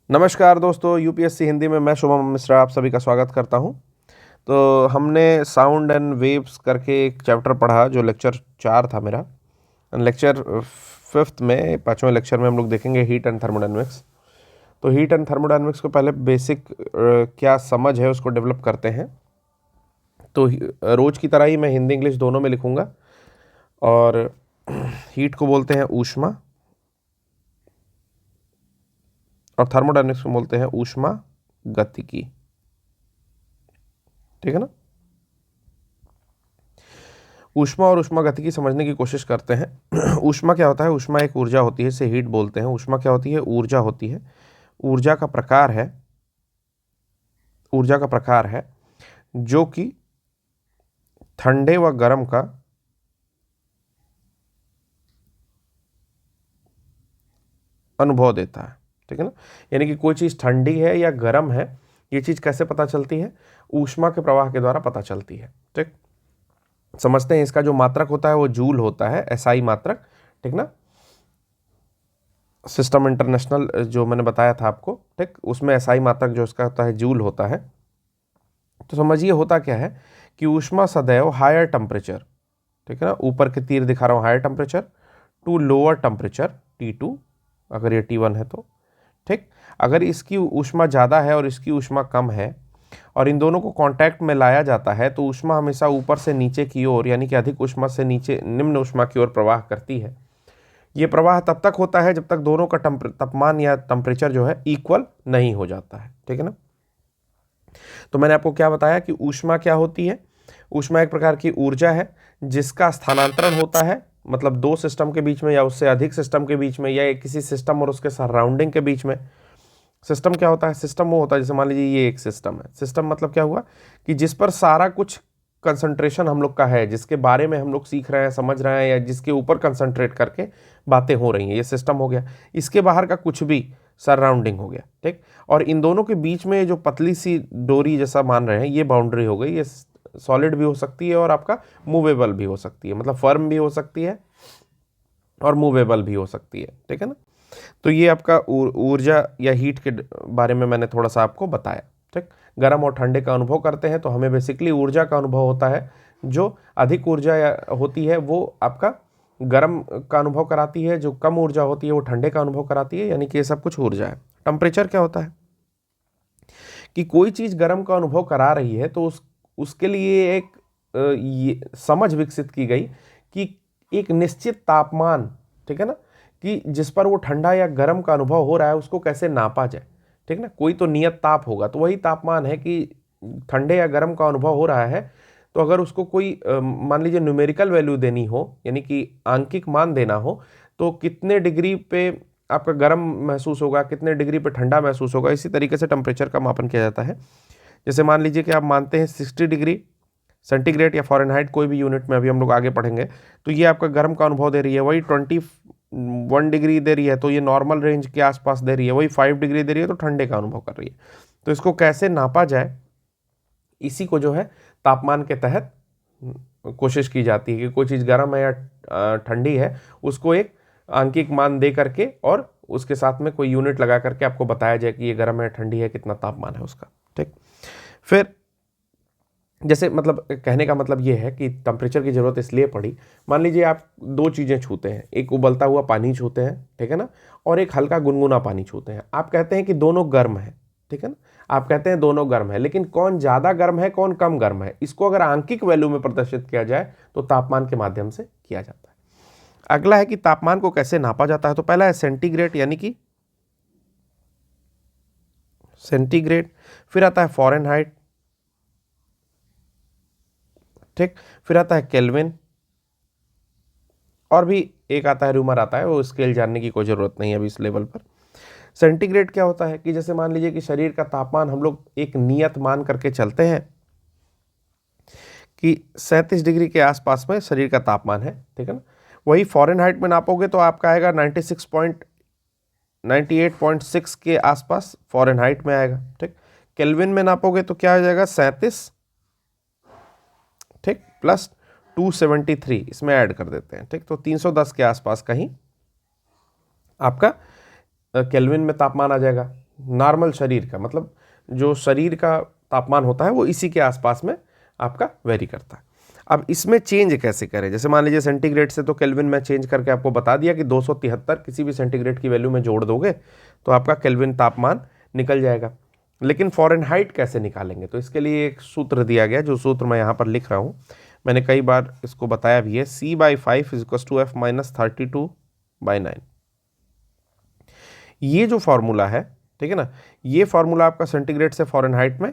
नमस्कार दोस्तों, यूपीएससी हिंदी में मैं शुभम मिश्रा आप सभी का स्वागत करता हूं। तो हमने साउंड एंड वेव्स करके एक चैप्टर पढ़ा जो लेक्चर 4 था मेरा। लेक्चर 5th में 5वें लेक्चर में हम लोग देखेंगे हीट एंड थर्मोडायनेमिक्स। तो हीट एंड थर्मोडायनेमिक्स को पहले बेसिक क्या समझ है उसको डेवलप करते हैं। तो रोज़ की तरह ही मैं हिंदी इंग्लिश दोनों में लिखूँगा। और हीट को बोलते हैं ऊष्मा और थर्मोडायनेमिक्स को बोलते हैं ऊष्मा गतिकी। ठीक है ना। ऊष्मा और ऊष्मागतिकी समझने की कोशिश करते हैं। ऊष्मा क्या होता है? ऊष्मा एक ऊर्जा होती है, इसे हीट बोलते हैं। ऊष्मा क्या होती है? ऊर्जा होती है। ऊर्जा का प्रकार है, ऊर्जा का प्रकार है जो कि ठंडे व गर्म का अनुभव देता है। ठीक है ना। यानी कि कोई चीज़ ठंडी है या गर्म है, ये चीज़ कैसे पता चलती है? ऊष्मा के प्रवाह के द्वारा पता चलती है। ठीक, समझते हैं। इसका जो मात्रक होता है वो जूल होता है, एसआई मात्रक। ठीक ना। सिस्टम इंटरनेशनल जो मैंने बताया था आपको, ठीक, उसमें एसआई मात्रक जो इसका होता है जूल होता है। तो समझिए होता क्या है कि ऊष्मा सदैव हायर टेम्परेचर, ठीक है ना, ऊपर के तीर दिखा रहा हूँ, higher temperature to lower temperature T2, अगर ये T1 है तो ठीक। अगर इसकी ऊष्मा ज़्यादा है और इसकी ऊष्मा कम है और इन दोनों को कांटेक्ट में लाया जाता है तो ऊष्मा हमेशा ऊपर से नीचे की ओर, यानी कि अधिक ऊष्मा से नीचे निम्न ऊष्मा की ओर प्रवाह करती है। ये प्रवाह तब तक होता है जब तक दोनों का तापमान या टेम्परेचर जो है इक्वल नहीं हो जाता है। ठीक है ना। तो मैंने आपको क्या बताया कि ऊष्मा क्या होती है? ऊष्मा एक प्रकार की ऊर्जा है जिसका स्थानांतरण होता है, मतलब दो सिस्टम के बीच में या उससे अधिक सिस्टम के बीच में, या एक किसी सिस्टम और उसके सराउंडिंग के बीच में। सिस्टम क्या होता है? सिस्टम वो होता है, जैसे मान लीजिए ये एक सिस्टम है। सिस्टम मतलब क्या हुआ कि जिस पर सारा कुछ कंसंट्रेशन हम लोग का है, जिसके बारे में हम लोग सीख रहे हैं, समझ रहे हैं, या जिसके ऊपर कंसंट्रेट करके बातें हो रही हैं, ये सिस्टम हो गया। इसके बाहर का कुछ भी सराउंडिंग हो गया। ठीक। और इन दोनों के बीच में जो पतली सी डोरी जैसा मान रहे हैं, ये बाउंड्री हो गई। ये सॉलिड भी हो सकती है और आपका मूवेबल भी हो सकती है, मतलब फर्म भी हो सकती है और मूवेबल भी हो सकती है। ठीक है ना। तो ये आपका ऊर्जा या हीट के बारे में मैंने थोड़ा सा आपको बताया। ठीक। गर्म और ठंडे का अनुभव करते हैं तो हमें बेसिकली ऊर्जा का अनुभव होता है। जो अधिक ऊर्जा होती है वो आपका गर्म का अनुभव कराती है, जो कम ऊर्जा होती है वो ठंडे का अनुभव कराती है, यानी कि ये सब कुछ ऊर्जा है। टेम्परेचर क्या होता है कि कोई चीज़ गर्म का अनुभव करा रही है तो उसके लिए एक ये समझ विकसित की गई कि एक निश्चित तापमान, ठीक है ना, कि जिस पर वो ठंडा या गर्म का अनुभव हो रहा है उसको कैसे नापा जाए। ठीक ना। कोई तो नियत ताप होगा, तो वही तापमान है कि ठंडे या गर्म का अनुभव हो रहा है। तो अगर उसको कोई मान लीजिए न्यूमेरिकल वैल्यू देनी हो, यानी कि आंकिक मान देना हो, तो कितने डिग्री पे आपका गर्म महसूस होगा, कितने डिग्री पे ठंडा महसूस होगा, इसी तरीके से टेम्परेचर का मापन किया जाता है। जैसे मान लीजिए कि आप मानते हैं 60 डिग्री सेंटीग्रेड या फ़ारेनहाइट, कोई भी यूनिट में अभी हम लोग आगे पढ़ेंगे, तो ये आपका गर्म का अनुभव दे रही है। वही 21 डिग्री दे रही है तो ये नॉर्मल रेंज के आसपास दे रही है। वही 5 डिग्री दे रही है तो ठंडे का अनुभव कर रही है। तो इसको कैसे नापा जाए, इसी को जो है तापमान के तहत कोशिश की जाती है कि कोई चीज़ गर्म है या ठंडी है, उसको एक आंकिक मान दे करके और उसके साथ में कोई यूनिट लगा करके आपको बताया जाए कि ये गर्म है, ठंडी है, कितना तापमान है उसका। ठीक। फिर जैसे मतलब कहने का मतलब ये है कि टेम्परेचर की ज़रूरत इसलिए पड़ी, मान लीजिए आप दो चीज़ें छूते हैं, एक उबलता हुआ पानी छूते हैं, ठीक है ना, और एक हल्का गुनगुना पानी छूते हैं। आप कहते हैं कि दोनों गर्म है, ठीक है ना, आप कहते हैं दोनों गर्म है, लेकिन कौन ज़्यादा गर्म है, कौन कम गर्म है, इसको अगर आंकिक वैल्यू में प्रदर्शित किया जाए तो तापमान के माध्यम से किया जाता है। अगला है कि तापमान को कैसे नापा जाता है। तो पहला है सेंटीग्रेड, यानी कि सेंटीग्रेड। फिर आता है फ़ारेनहाइट, ठीक। फिर आता है केल्विन, और भी एक आता है रूमर आता है, वो स्केल जानने की कोई ज़रूरत नहीं है अभी इस लेवल पर। सेंटीग्रेड क्या होता है कि जैसे मान लीजिए कि शरीर का तापमान हम लोग एक नियत मान करके चलते हैं कि 37 डिग्री के आसपास में शरीर का तापमान है, ठीक है ना। वही फ़ारेनहाइट में नापोगे तो आपका आएगा 98.6 के आसपास फ़ारेनहाइट में आएगा। ठीक। केल्विन में नापोगे तो क्या आ जाएगा? 37, ठीक, प्लस 273 इसमें ऐड कर देते हैं, ठीक, तो 310 के आसपास कहीं आपका केल्विन में तापमान आ जाएगा। नॉर्मल शरीर का, मतलब जो शरीर का तापमान होता है वो इसी के आसपास में आपका वेरी करता है। अब इसमें चेंज कैसे करें, जैसे मान लीजिए सेंटीग्रेड से तो केल्विन में चेंज करके आपको बता दिया कि 273 किसी भी सेंटीग्रेड की वैल्यू में जोड़ दोगे तो आपका केल्विन तापमान निकल जाएगा। लेकिन फ़ारेनहाइट कैसे निकालेंगे, तो इसके लिए एक सूत्र दिया गया, जो सूत्र मैं यहाँ पर लिख रहा हूँ, मैंने कई बार इसको बताया भी है। C/5 = F - 32/9। ये जो फॉर्मूला है, ठीक है ना, ये फॉर्मूला आपका सेंटीग्रेड से फ़ारेनहाइट में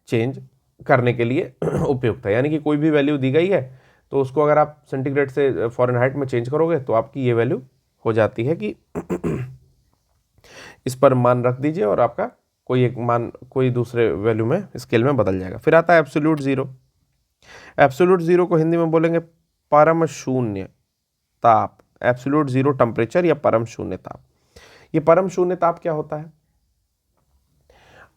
चेंज करने के लिए उपयुक्त है। यानी कि कोई भी वैल्यू दी गई है तो उसको अगर आप सेंटीग्रेड से फ़ारेनहाइट में चेंज करोगे तो आपकी ये वैल्यू हो जाती है कि इस पर मान रख दीजिए और आपका कोई एक मान कोई दूसरे वैल्यू में स्केल में बदल जाएगा। फिर आता है एब्सोल्यूट ज़ीरो। एब्सोल्यूट ज़ीरो को हिंदी में बोलेंगे परम शून्य ताप, एब्सोल्यूट ज़ीरो टेम्परेचर या परम शून्य ताप। ये परम शून्य ताप क्या होता है,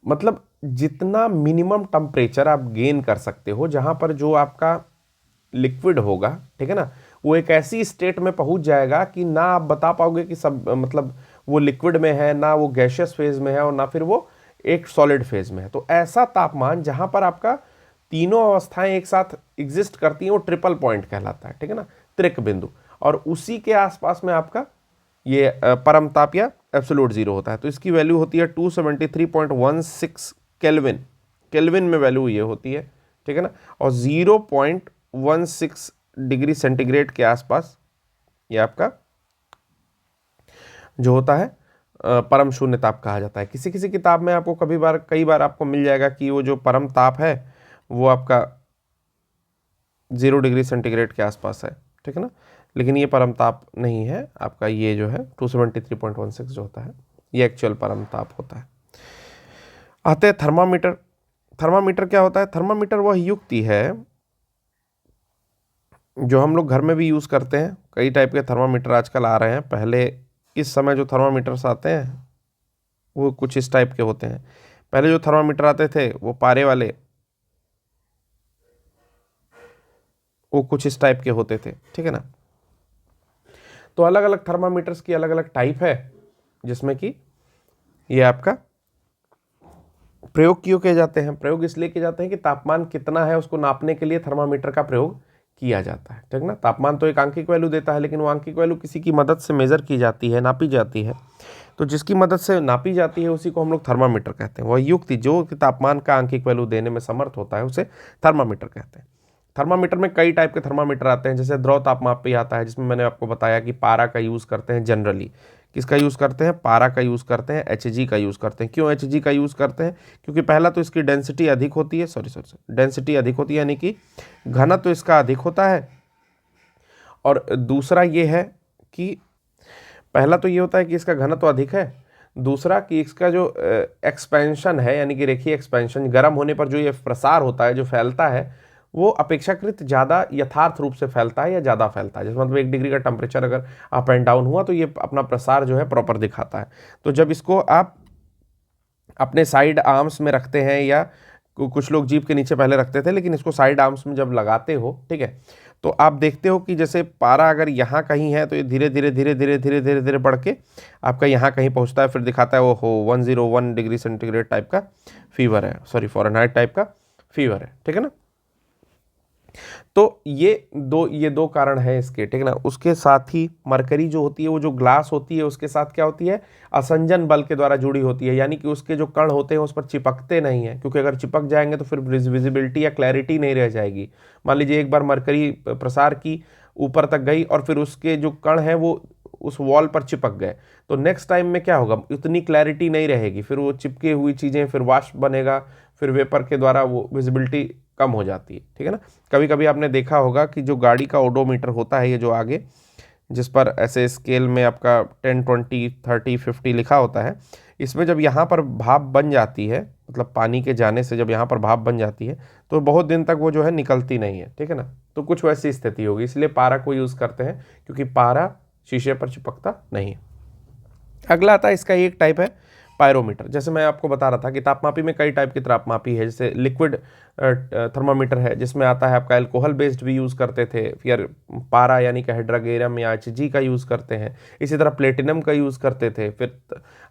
मतलब जितना मिनिमम टेम्परेचर आप गेन कर सकते हो, जहां पर जो आपका लिक्विड होगा, ठीक है ना, वो एक ऐसी स्टेट में पहुंच जाएगा कि ना आप बता पाओगे कि सब मतलब वो लिक्विड में है, ना वो गैसियस फेज में है, और ना फिर वो एक सॉलिड फेज में है। तो ऐसा तापमान जहां पर आपका तीनों अवस्थाएं एक साथ एग्जिस्ट करती हैं वो ट्रिपल पॉइंट कहलाता है, ठीक है ना, त्रिक बिंदु। और उसी के आसपास में आपका ये परम ताप या एब्सोल्यूट ज़ीरो होता है। तो इसकी वैल्यू होती है 273.16 केल्विन, केल्विन में वैल्यू ये होती है, ठीक है ना, और 0.16 डिग्री सेंटीग्रेड के आसपास ये आपका जो होता है परम शून्य ताप कहा जाता है। किसी किसी किताब में आपको कई बार आपको मिल जाएगा कि वो जो परम ताप है वो आपका 0 डिग्री सेंटीग्रेड के आसपास है, ठीक है ना, लेकिन ये परम ताप नहीं है आपका। ये जो है 273.16 जो होता है ये एक्चुअल परम ताप होता है। आते हैं थर्मामीटर। थर्मामीटर क्या होता है, थर्मामीटर वह युक्ति है जो हम लोग घर में भी यूज़ करते हैं। कई टाइप के थर्मामीटर आजकल आ रहे हैं। पहले इस समय जो थर्मामीटर्स आते हैं वो कुछ इस टाइप के होते हैं। पहले जो थर्मामीटर आते थे वो पारे वाले, वो कुछ इस टाइप के होते थे, ठीक है ना। तो अलग अलग थर्मामीटर्स की अलग अलग टाइप है, जिसमें कि ये आपका प्रयोग क्यों किए जाते हैं, प्रयोग इसलिए किए जाते हैं कि तापमान कितना है उसको नापने के लिए थर्मामीटर का प्रयोग किया जाता है, ठीक ना। तापमान तो एक आंकिक वैल्यू देता है, लेकिन वो आंकिक वैल्यू किसी की मदद से मेजर की जाती है, नापी जाती है। तो जिसकी मदद से नापी जाती है उसी को हम लोग थर्मामीटर कहते हैं। वह युक्ति जो तापमान का आंकिक वैल्यू देने में समर्थ होता है उसे थर्मामीटर कहते हैं। थर्मामीटर में कई टाइप के थर्मामीटर आते हैं, जैसे द्रव तापमापी आता है, जिसमें मैंने आपको बताया कि पारा का यूज़ करते हैं जनरली। किसका यूज़ करते हैं, पारा का यूज़ करते हैं, Hg का यूज़ करते हैं। क्यों Hg का यूज़ करते हैं, क्योंकि पहला तो इसकी डेंसिटी अधिक होती है, डेंसिटी अधिक होती है, यानी कि घनत्व तो इसका अधिक होता है। और दूसरा ये है कि पहला तो ये होता है कि इसका घनत्व तो अधिक है, दूसरा कि इसका जो एक्सपेंशन है, यानी कि रेखीय एक्सपेंशन, गर्म होने पर जो ये प्रसार होता है, जो फैलता है, वो अपेक्षाकृत ज़्यादा यथार्थ रूप से फैलता है या ज़्यादा फैलता है। जैसे मतलब 1 डिग्री का टेम्परेचर अगर अप एंड डाउन हुआ तो ये अपना प्रसार जो है प्रॉपर दिखाता है। तो जब इसको आप अपने साइड आर्म्स में रखते हैं, या कुछ लोग जीभ के नीचे पहले रखते थे, लेकिन इसको साइड आर्म्स में जब लगाते हो, ठीक है, तो आप देखते हो कि जैसे पारा अगर यहाँ कहीं है तो ये धीरे धीरे धीरे धीरे धीरे धीरे धीरे बढ़ के आपका यहाँ कहीं पहुँचता है, फिर दिखाता है वो 101 डिग्री सेंटीग्रेड टाइप का फीवर है, सॉरी फ़ारेनहाइट टाइप का फीवर है, ठीक है ना। तो ये दो कारण है इसके, ठीक है ना। उसके साथ ही मरकरी जो होती है, वो जो ग्लास होती है, उसके साथ क्या होती है, असंजन बल के द्वारा जुड़ी होती है, यानी कि उसके जो कण होते हैं उस पर चिपकते नहीं हैं, क्योंकि अगर चिपक जाएंगे तो फिर विजिबिलिटी या क्लैरिटी नहीं रह जाएगी। मान लीजिए एक बार मरकरी प्रसार की, ऊपर तक गई और फिर उसके जो कण हैं वो उस वॉल पर चिपक गए, तो नेक्स्ट टाइम में क्या होगा, उतनी क्लैरिटी नहीं रहेगी, फिर वो चिपके हुई चीज़ें, फिर वाष्प बनेगा, फिर वेपर के द्वारा वो विजिबिलिटी कम हो जाती है, ठीक है ना। कभी कभी आपने देखा होगा कि जो गाड़ी का ओडोमीटर होता है, ये जो आगे जिस पर ऐसे स्केल में आपका 10, 20, 30, 50 लिखा होता है, इसमें जब यहाँ पर भाप बन जाती है, मतलब पानी के जाने से जब यहाँ पर भाप बन जाती है तो बहुत दिन तक वो जो है निकलती नहीं है, ठीक है ना। तो कुछ वैसी स्थिति होगी, इसलिए पारा को यूज़ करते हैं, क्योंकि पारा शीशे पर चिपकता नहीं है। अगला आता है, इसका एक टाइप है पायरोमीटर, जैसे मैं आपको बता रहा था कि तापमापी में कई टाइप की तापमापी है, जैसे लिक्विड थर्मामीटर है जिसमें आता है आपका अल्कोहल बेस्ड भी यूज़ करते थे, फिर पारा यानी कि हाइड्रागेरम या HG का यूज़ करते हैं, इसी तरह प्लेटिनम का यूज़ करते थे, फिर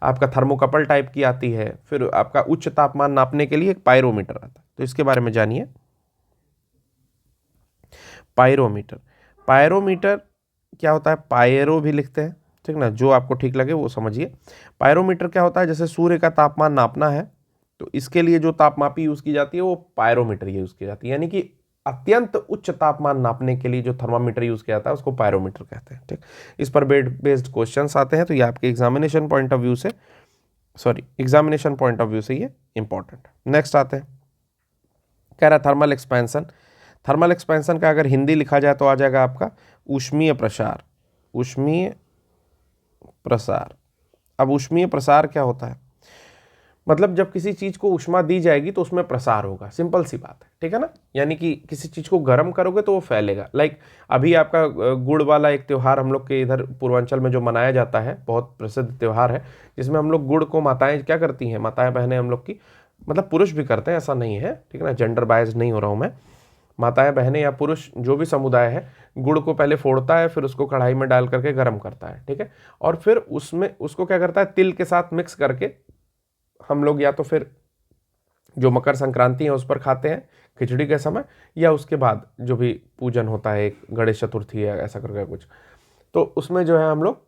आपका थर्मोकपल टाइप की आती है, फिर आपका उच्च तापमान नापने के लिए एक पायरोमीटर आता है। तो इसके बारे में जानिए। पायरोमीटर, पायरोमीटर क्या होता है, पायरो भी लिखते हैं, ठीक ना, जो आपको ठीक लगे वो समझिए। पायरोमीटर क्या होता है, जैसे सूर्य का तापमान नापना है तो इसके लिए जो तापमापी यूज़ की जाती है वो पायरोमीटर यूज़ की जाती है, यानी कि अत्यंत उच्च तापमान नापने के लिए जो थर्मामीटर यूज़ किया जाता है उसको पायरोमीटर कहते हैं। ठीक, इस पर बेस्ड क्वेश्चंस आते हैं, तो ये आपके एग्जामिनेशन पॉइंट ऑफ व्यू से ये इंपॉर्टेंट है। नेक्स्ट आते हैं, कह रहा थर्मल एक्सपेंशन। थर्मल एक्सपेंशन का अगर हिंदी लिखा जाए तो आ जाएगा आपका ऊष्मीय प्रसार। ऊष्मीय प्रसार, अब ऊष्मीय प्रसार क्या होता है, मतलब जब किसी चीज़ को ऊष्मा दी जाएगी तो उसमें प्रसार होगा, सिंपल सी बात है, ठीक है ना, यानी कि किसी चीज़ को गर्म करोगे तो वो फैलेगा। लाइक अभी आपका गुड़ वाला एक त्यौहार हम लोग के इधर पूर्वांचल में जो मनाया जाता है, बहुत प्रसिद्ध त्यौहार है, जिसमें हम लोग गुड़ को माताएं क्या करती हैं, माताएं बहनें हम लोग की, मतलब पुरुष भी करते हैं, ऐसा नहीं है, ठीक है ना, जेंडर बायस नहीं हो रहा हूँ मैं, माताएं बहनें या पुरुष जो भी समुदाय है गुड़ को पहले फोड़ता है, फिर उसको कढ़ाई में डाल करके गर्म करता है, ठीक है, और फिर उसमें उसको क्या करता है, तिल के साथ मिक्स करके हम लोग या तो फिर जो मकर संक्रांति है उस पर खाते हैं खिचड़ी के समय, या उसके बाद जो भी पूजन होता है, एक गणेश चतुर्थी है ऐसा करके कुछ, तो उसमें जो है हम लोग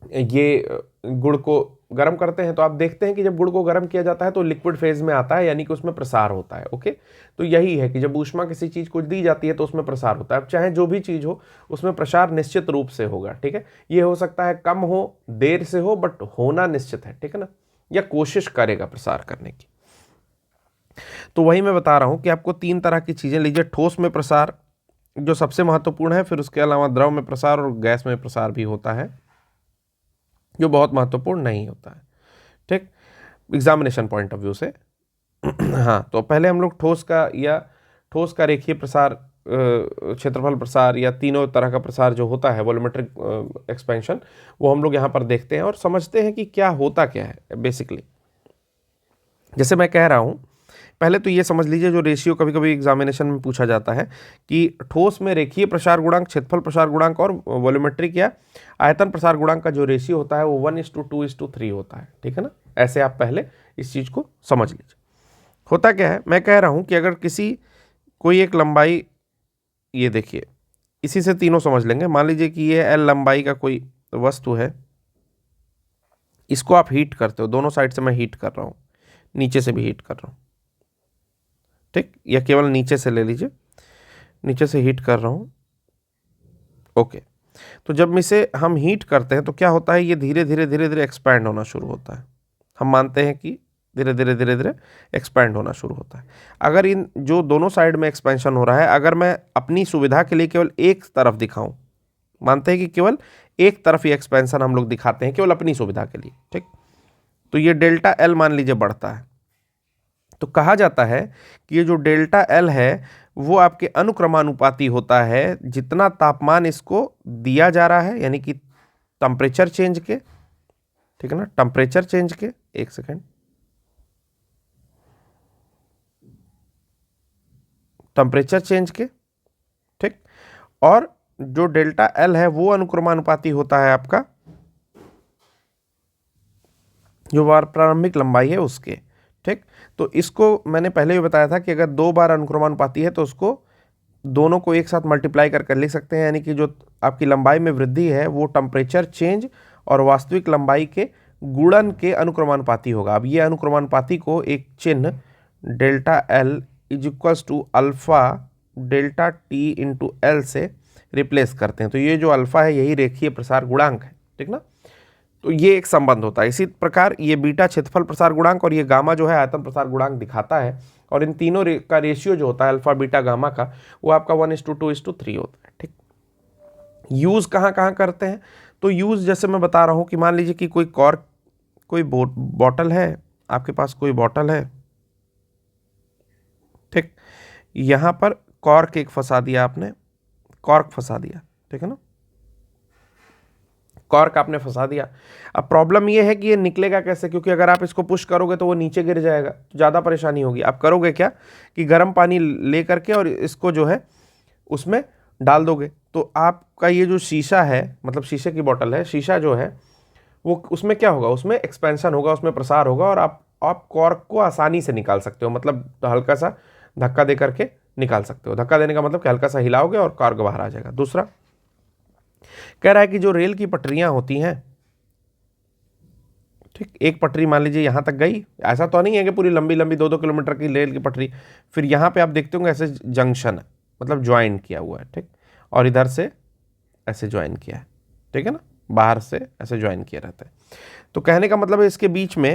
ये गुड़ को गर्म करते हैं। तो आप देखते हैं कि जब गुड़ को गर्म किया जाता है तो लिक्विड फेज में आता है, यानी कि उसमें प्रसार होता है। ओके, तो यही है कि जब ऊष्मा किसी चीज़ को दी जाती है तो उसमें प्रसार होता है। अब चाहे जो भी चीज़ हो उसमें प्रसार निश्चित रूप से होगा, ठीक है, ये हो सकता है कम हो, देर से हो, बट होना निश्चित है, ठीक है ना, या कोशिश करेगा प्रसार करने की। तो वही मैं बता रहा हूं कि आपको तीन तरह की चीज़ें लीजिए, ठोस में प्रसार जो सबसे महत्वपूर्ण है, फिर उसके अलावा द्रव में प्रसार और गैस में प्रसार भी होता है जो बहुत महत्वपूर्ण नहीं होता है, ठीक, एग्जामिनेशन पॉइंट ऑफ व्यू से। हाँ, तो पहले हम लोग ठोस का रेखीय प्रसार, क्षेत्रफल प्रसार या तीनों तरह का प्रसार जो होता है वॉल्यूमेट्रिक एक्सपेंशन, वो हम लोग यहाँ पर देखते हैं और समझते हैं कि क्या होता क्या है बेसिकली। जैसे मैं कह रहा हूँ, पहले तो ये समझ लीजिए, जो रेशियो कभी कभी एग्जामिनेशन में पूछा जाता है कि ठोस में रेखीय प्रसार गुणांक, क्षेत्रफल प्रसार गुणांक और वॉल्यूमेट्रिक या आयतन प्रसार गुणांक का जो रेशियो होता है वो 1:2:3 होता है, ठीक है ना, ऐसे आप पहले इस चीज़ को समझ लीजिए। होता क्या है, मैं कह रहा हूँ कि अगर कोई एक लंबाई, ये देखिए इसी से तीनों समझ लेंगे, मान लीजिए कि ये L लंबाई का कोई वस्तु है, इसको आप हीट करते हो, दोनों साइड से मैं हीट कर रहा हूँ, नीचे से भी हीट कर रहा हूँ, ठीक, या केवल नीचे से ले लीजिए, नीचे से हीट कर रहा हूँ। ओके, तो जब इसे हम हीट करते हैं तो क्या होता है, ये धीरे धीरे एक्सपैंड होना शुरू होता है। हम मानते हैं कि धीरे धीरे एक्सपैंड होना शुरू होता है। अगर इन जो दोनों साइड में एक्सपेंशन हो रहा है, अगर मैं अपनी सुविधा के लिए केवल एक तरफ दिखाऊं, मानते हैं कि केवल एक तरफ ये एक्सपेंशन हम लोग दिखाते हैं केवल अपनी सुविधा के लिए, ठीक, तो ये डेल्टा L मान लीजिए बढ़ता है, तो कहा जाता है कि ये जो डेल्टा L है वो आपके अनुक्रमानुपाती होता है जितना तापमान इसको दिया जा रहा है, यानी कि टेम्परेचर चेंज के, ठीक है ना, टेम्परेचर चेंज के, एक सेकेंड, टेम्परेचर चेंज के, ठीक, और जो डेल्टा L है वो अनुक्रमानुपाती होता है आपका जो प्रारंभिक लंबाई है उसके, ठीक। तो इसको मैंने पहले भी बताया था कि अगर दो बार अनुक्रमानुपाती है तो उसको दोनों को एक साथ मल्टीप्लाई कर लिख सकते हैं, यानी कि जो आपकी लंबाई में वृद्धि है वो टेम्परेचर चेंज और वास्तविक लंबाई के गुणन के अनुक्रमानुपाती होगा। अब ये अनुक्रमानुपाती को एक चिन्ह delta L is equals to alpha delta T into L से रिप्लेस करते हैं। तो ये जो अल्फा है यही रेखीय प्रसार गुणांक है, ठीक ना, तो ये एक संबंध होता है। इसी प्रकार ये बीटा क्षेत्रफल प्रसार गुणांक और ये गामा जो है आयतन प्रसार गुणांक दिखाता है, और इन तीनों का रेशियो जो होता है अल्फा बीटा गामा का वो आपका 1:2:3 होता है, ठीक। यूज कहाँ कहाँ करते हैं, तो यूज जैसे मैं बता रहा हूँ कि मान लीजिए कि कोई बॉटल है, आपके पास कोई बॉटल है, ठीक, यहाँ पर कॉर्क एक फंसा दिया आपने, कॉर्क फंसा दिया, ठीक है ना, कॉर्क आपने फंसा दिया। अब प्रॉब्लम ये है कि ये निकलेगा कैसे, क्योंकि अगर आप इसको पुश करोगे तो वो नीचे गिर जाएगा, तो ज़्यादा परेशानी होगी। आप करोगे क्या कि गर्म पानी ले करके और इसको जो है उसमें डाल दोगे, तो आपका ये जो शीशा है, मतलब शीशे की बोतल है, शीशा जो है वो उसमें क्या होगा, उसमें एक्सपेंशन होगा, उसमें प्रसार होगा और आप कॉर्क को आसानी से निकाल सकते हो, मतलब हल्का सा धक्का दे करके निकाल सकते हो। धक्का देने का मतलब कि हल्का सा हिलाओगे और कॉर्क बाहर आ जाएगा। दूसरा कह रहा है कि जो रेल की पटरियां होती हैं, ठीक, एक पटरी मान लीजिए यहां तक गई, ऐसा तो नहीं है कि पूरी लंबी लंबी 2-2 किलोमीटर की रेल की पटरी, फिर यहां पे आप देखते होंगे ऐसे जंक्शन है, मतलब ज्वाइन किया हुआ है, ठीक, और इधर से ऐसे ज्वाइन किया है, ठीक है ना, बाहर से ऐसे ज्वाइन किया रहता है। तो कहने का मतलब है इसके बीच में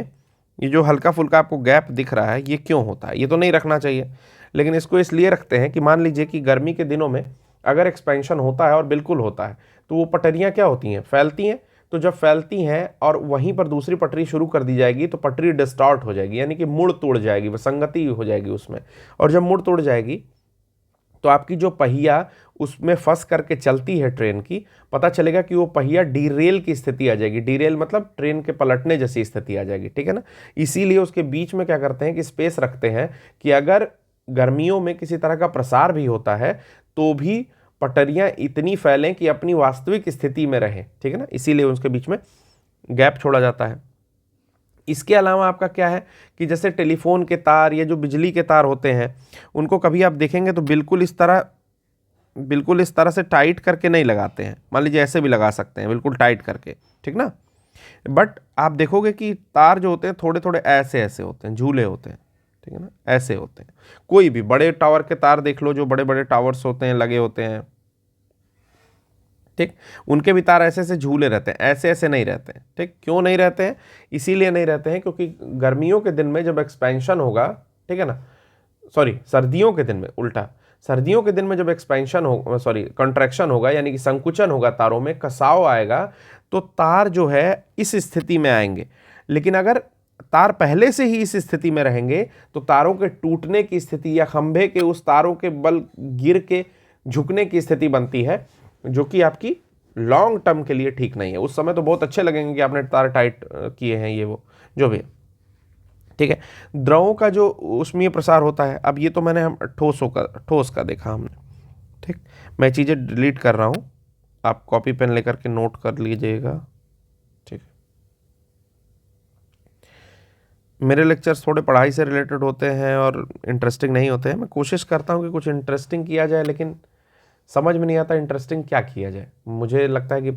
ये जो हल्का फुल्का आपको गैप दिख रहा है, ये क्यों होता है? ये तो नहीं रखना चाहिए, लेकिन इसको इसलिए रखते हैं कि मान लीजिए कि गर्मी के दिनों में अगर एक्सपेंशन होता है, और बिल्कुल होता है, तो वो पटरियां क्या होती हैं, फैलती हैं। तो जब फैलती हैं और वहीं पर दूसरी पटरी शुरू कर दी जाएगी तो पटरी डिस्टॉर्ट हो जाएगी, यानी कि मुड़ तोड़ जाएगी, विसंगति हो जाएगी उसमें। और जब मुड़ तोड़ जाएगी तो आपकी जो पहिया उसमें फंस करके चलती है ट्रेन की, पता चलेगा कि वो पहिया डीरेल की स्थिति आ जाएगी। डीरेल मतलब ट्रेन के पलटने जैसी स्थिति आ जाएगी, ठीक है ना। इसीलिए उसके बीच में क्या करते हैं कि स्पेस रखते हैं कि अगर गर्मियों में किसी तरह का प्रसार भी होता है तो भी पटरियां इतनी फैलें कि अपनी वास्तविक स्थिति में रहें, ठीक है ना, इसीलिए उसके बीच में गैप छोड़ा जाता है। इसके अलावा आपका क्या है कि जैसे टेलीफोन के तार या जो बिजली के तार होते हैं, उनको कभी आप देखेंगे तो बिल्कुल इस तरह से टाइट करके नहीं लगाते हैं। मान लीजिए ऐसे भी लगा सकते हैं बिल्कुल टाइट करके, ठीक ना, बट आप देखोगे कि तार जो होते हैं थोड़े थोड़े ऐसे ऐसे होते हैं, झूले होते हैं, ठीक है ना, ऐसे होते हैं। कोई भी बड़े टावर के तार देख लो, जो बड़े बड़े टावर्स होते हैं लगे होते हैं, ठीक, उनके भी तार ऐसे ऐसे झूले रहते हैं, ऐसे ऐसे नहीं रहते हैं, ठीक। क्यों नहीं रहते हैं? इसीलिए नहीं रहते हैं क्योंकि गर्मियों के दिन में जब एक्सपेंशन होगा, ठीक है ना, सॉरी सर्दियों के दिन में, उल्टा, सर्दियों के दिन में जब एक्सपेंशन हो, सॉरी कंट्रैक्शन होगा, यानी कि संकुचन होगा, तारों में कसाव आएगा, तो तार जो है इस स्थिति में आएंगे। लेकिन अगर तार पहले से ही इस स्थिति में रहेंगे तो तारों के टूटने की स्थिति या खंभे के उस तारों के बल गिर के झुकने की स्थिति बनती है, जो कि आपकी लॉन्ग टर्म के लिए ठीक नहीं है। उस समय तो बहुत अच्छे लगेंगे कि आपने तार टाइट किए हैं, ये वो जो भी है, ठीक है। द्रवों का जो ऊष्मीय प्रसार होता है, अब ये तो मैंने हम ठोस का देखा हमने, ठीक। मैं चीज़ें डिलीट कर रहा हूँ, आप कॉपी पेन लेकर के नोट कर लीजिएगा, ठीक। मेरे लेक्चर्स थोड़े पढ़ाई से रिलेटेड होते हैं और इंटरेस्टिंग नहीं होते हैं। मैं कोशिश करता हूँ कि कुछ इंटरेस्टिंग किया जाए, लेकिन समझ में नहीं आता इंटरेस्टिंग क्या किया जाए। मुझे लगता है कि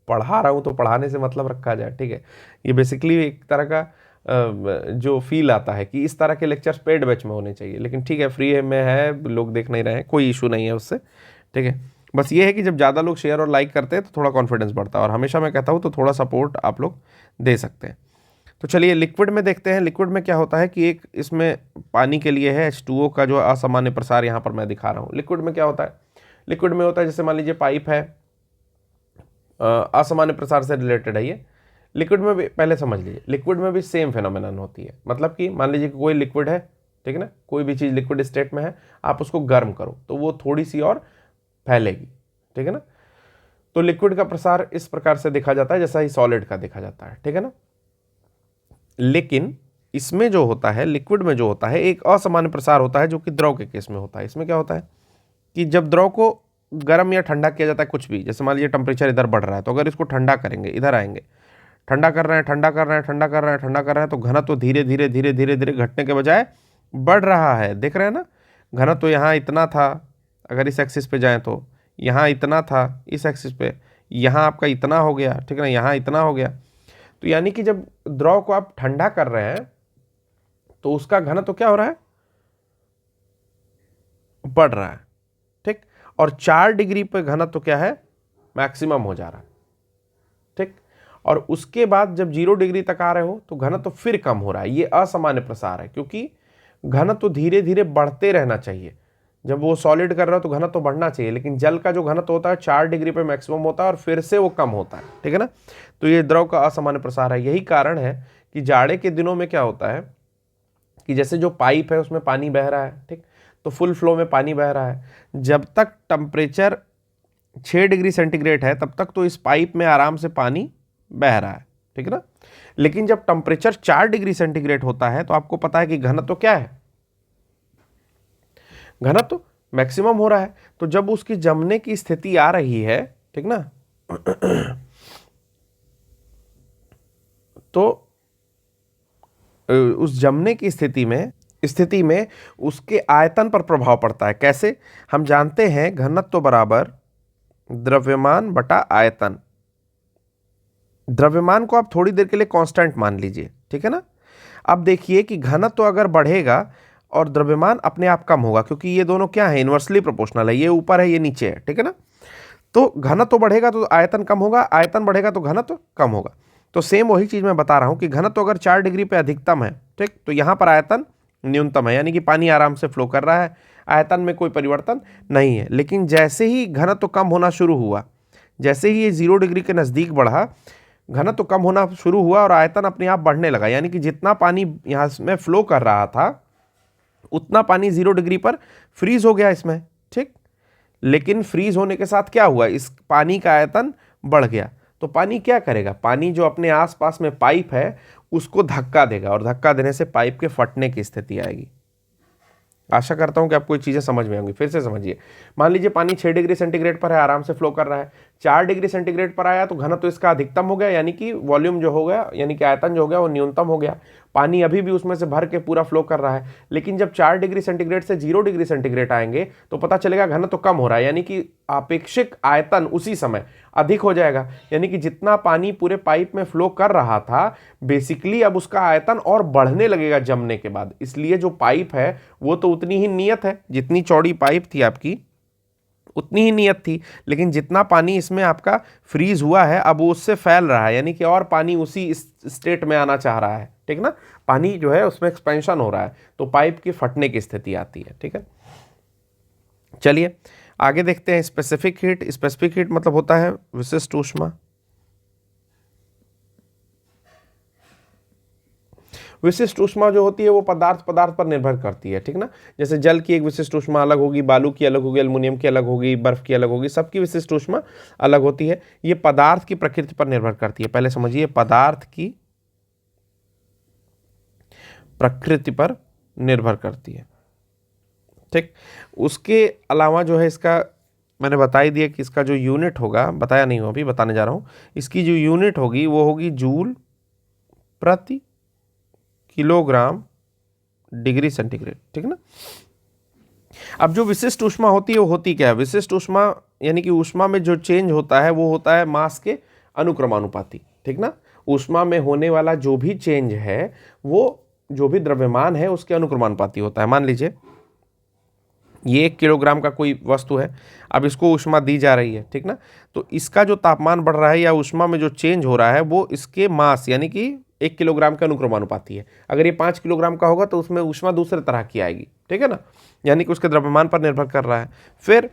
पढ़ा रहा हूँ तो पढ़ाने से मतलब रखा जाए, ठीक है। ये बेसिकली एक तरह का जो फील आता है कि इस तरह के लेक्चर्स पेड बैच में होने चाहिए, लेकिन ठीक है, फ्री में है, लोग देख नहीं रहे हैं, कोई इशू नहीं है उससे, ठीक है। बस ये है कि जब ज़्यादा लोग शेयर और लाइक करते हैं तो थोड़ा कॉन्फिडेंस बढ़ता है, और हमेशा मैं कहता हूँ तो थोड़ा सपोर्ट आप लोग दे सकते हैं। तो चलिए लिक्विड में देखते हैं। लिक्विड में क्या होता है कि एक इसमें पानी के लिए है H2O का जो असामान्य प्रसार यहाँ पर मैं दिखा रहा हूँ। लिक्विड में क्या होता है? लिक्विड में होता है जैसे मान लीजिए पाइप है, असामान्य प्रसार से रिलेटेड है ये। लिक्विड में भी पहले समझ लीजिए, लिक्विड में भी सेम फेनोमेनन होती है। मतलब कि मान लीजिए कि कोई लिक्विड है, ठीक है ना, कोई भी चीज़ लिक्विड स्टेट में है, आप उसको गर्म करो तो वो थोड़ी सी और फैलेगी, ठीक है ना। तो लिक्विड का प्रसार इस प्रकार से देखा जाता है जैसा ही सॉलिड का देखा जाता है, ठीक है ना। लेकिन इसमें जो होता है, लिक्विड में जो होता है, एक असामान्य प्रसार होता है जो कि द्रव के केस में होता है। इसमें क्या होता है कि जब द्रव को गर्म या ठंडा किया जाता है, कुछ भी, जैसे मान लीजिए टेम्परेचर इधर बढ़ रहा है, तो अगर इसको ठंडा करेंगे, इधर आएंगे, ठंडा कर रहे हैं, ठंडा कर रहे हैं, ठंडा कर रहे हैं, ठंडा कर रहे हैं, तो घनत्व तो धीरे धीरे धीरे धीरे धीरे घटने के बजाय बढ़ रहा है। देख रहे हैं ना, घनत्व तो यहाँ इतना था, अगर इस एक्सिस पे जाएं तो यहाँ इतना था, इस एक्सिस पे यहाँ आपका इतना हो गया, ठीक है ना, यहाँ इतना हो गया। तो यानी कि जब द्रव को आप ठंडा कर रहे हैं तो उसका घनत्व तो क्या हो रहा है, बढ़ रहा है, ठीक। और 4 डिग्री पे घनत्व तो क्या है, मैक्सिमम हो जा रहा है, ठीक। और उसके बाद जब 0 डिग्री तक आ रहे हो तो घनत्व तो फिर कम हो रहा है। ये असामान्य प्रसार है, क्योंकि घनत्व तो धीरे धीरे बढ़ते रहना चाहिए। जब वो सॉलिड कर रहा हो तो घनत्व तो बढ़ना चाहिए, लेकिन जल का जो घनत्व होता है 4 डिग्री पे मैक्सिमम होता है और फिर से वो कम होता है, ठीक है ना। तो ये द्रव का असामान्य प्रसार है। यही कारण है कि जाड़े के दिनों में क्या होता है कि जैसे जो पाइप है उसमें पानी बह रहा है, ठीक, तो फुल फ्लो में पानी बह रहा है। जब तक टेम्परेचर 6 डिग्री सेंटीग्रेड है तब तक तो इस पाइप में आराम से पानी बह रहा है, ठीक है ना। लेकिन जब टेम्परेचर 4 डिग्री सेंटीग्रेड होता है तो आपको पता है कि घनत्व क्या है, घनत्व मैक्सिमम हो रहा है। तो जब उसकी जमने की स्थिति आ रही है, ठीक ना, तो उस जमने की स्थिति में उसके आयतन पर प्रभाव पड़ता है। कैसे? हम जानते हैं घनत्व बराबर द्रव्यमान बटा आयतन। द्रव्यमान को आप थोड़ी देर के लिए कांस्टेंट मान लीजिए, ठीक है ना। अब देखिए कि घनत्व अगर बढ़ेगा और द्रव्यमान अपने आप कम होगा, क्योंकि ये दोनों क्या है, इन्वर्सली प्रोपोर्शनल है, ये ऊपर है ये नीचे है, ठीक है ना। तो घनत्व बढ़ेगा तो आयतन कम होगा, आयतन बढ़ेगा तो घनत्व कम होगा। तो सेम वही चीज मैं बता रहा हूं कि घनत्व अगर 4 डिग्री पे अधिकतम है, ठीक, तो यहां पर आयतन न्यूनतम है, यानी कि पानी आराम से फ्लो कर रहा है, आयतन में कोई परिवर्तन नहीं है। लेकिन जैसे ही घनत्व कम होना शुरू हुआ, जैसे ही ये 0 डिग्री के नजदीक बढ़ा, घनत्व कम होना शुरू हुआ और आयतन अपने आप बढ़ने लगा, यानी कि जितना पानी यहां में फ्लो कर रहा था उतना पानी 0 डिग्री पर फ्रीज हो गया इसमें, ठीक। लेकिन फ्रीज होने के साथ क्या हुआ, इस पानी का आयतन बढ़ गया। तो पानी क्या करेगा, पानी जो अपने आसपास में पाइप है उसको धक्का देगा और धक्का देने से पाइप के फटने की स्थिति आएगी। आशा करता हूं कि आपको ये चीजें समझ में आएंगी। फिर से समझिए, मान लीजिए पानी 6 डिग्री सेंटीग्रेड पर है, आराम से फ्लो कर रहा है, 4 डिग्री सेंटीग्रेड पर आया तो घनत्व इसका अधिकतम हो गया, यानी कि वॉल्यूम जो हो गया, यानी कि आयतन जो हो गया वो न्यूनतम हो गया। पानी अभी भी उसमें से भर के पूरा फ्लो कर रहा है। लेकिन जब 4 डिग्री सेंटीग्रेड से 0 डिग्री सेंटीग्रेड आएंगे तो पता चलेगा घनत्व कम हो रहा है, यानी कि आपेक्षिक आयतन उसी समय अधिक हो जाएगा। यानी कि जितना पानी पूरे पाइप में फ्लो कर रहा था, बेसिकली अब उसका आयतन और बढ़ने लगेगा जमने के बाद। इसलिए जो पाइप है वो तो उतनी ही नियत है, जितनी चौड़ी पाइप थी आपकी उतनी ही नियत थी, लेकिन जितना पानी इसमें आपका फ्रीज हुआ है अब वो उससे फैल रहा है, यानी कि और पानी उसी स्टेट में आना चाह रहा है, ठीक ना। पानी जो है उसमें एक्सपेंशन हो रहा है, तो पाइप की फटने की स्थिति आती है, ठीक है। चलिए आगे देखते हैं स्पेसिफिक हीट। स्पेसिफिक हीट मतलब होता है विशिष्ट ऊष्मा। विशिष्ट ऊष्मा जो होती है वो पदार्थ पर निर्भर करती है, ठीक ना। जैसे जल की एक विशिष्ट ऊष्मा अलग होगी, बालू की अलग होगी, एल्युमिनियम की अलग होगी, बर्फ की अलग होगी, सबकी विशिष्ट ऊष्मा अलग होती है। ये पदार्थ की प्रकृति पर निर्भर करती है। पहले समझिए, पदार्थ की प्रकृति पर निर्भर करती है, ठीक। उसके अलावा जो है, इसका मैंने बता ही दिया कि इसका जो यूनिट होगा, बताया नहीं हो अभी, बताने जा रहा हूं। इसकी जो यूनिट होगी वो होगी जूल प्रति किलोग्राम डिग्री सेंटीग्रेड, ठीक है ना। अब जो विशिष्ट ऊष्मा होती है वो होती क्या है? विशिष्ट ऊष्मा यानी कि ऊष्मा में जो चेंज होता है वो होता है मास के अनुक्रमानुपाती, ठीक ना। ऊष्मा में होने वाला जो भी चेंज है वो जो भी द्रव्यमान है उसके अनुक्रमानुपाती होता है। मान लीजिए ये 1 किलोग्राम का कोई वस्तु है, अब इसको ऊष्मा दी जा रही है, ठीक ना। तो इसका जो तापमान बढ़ रहा है या ऊष्मा में जो चेंज हो रहा है वो इसके मास यानी कि 1 किलोग्राम के अनुक्रमानुपाती है। अगर ये 5 किलोग्राम का होगा तो उसमें ऊष्मा दूसरे तरह की आएगी, ठीक है ना, यानी कि उसके द्रव्यमान पर निर्भर कर रहा है। फिर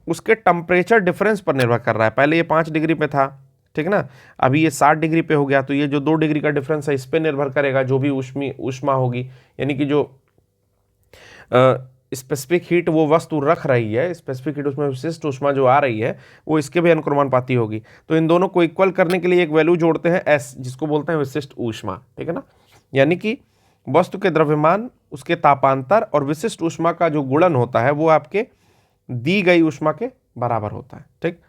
उसके टेम्परेचर डिफरेंस पर निर्भर कर रहा है। पहले ये 5 डिग्री पे था, ठीक ना, अभी ये 60 डिग्री पे हो गया, तो ये जो 2 डिग्री का डिफरेंस है इस पर निर्भर करेगा जो भी ऊष्मा होगी, यानी कि जो स्पेसिफिक हीट वो वस्तु रख रही है, स्पेसिफिक हीट उसमें विशिष्ट ऊष्मा जो आ रही है वो इसके भी अनुक्रमानुपाती होगी। तो इन दोनों को इक्वल करने के लिए एक वैल्यू जोड़ते हैं एस, जिसको बोलते हैं विशिष्ट ऊष्मा, ठीक है ना। यानी कि वस्तु के द्रव्यमान, उसके तापांतर और विशिष्ट ऊष्मा का जो गुणन होता है वो आपके दी गई ऊष्मा के बराबर होता है, ठीक।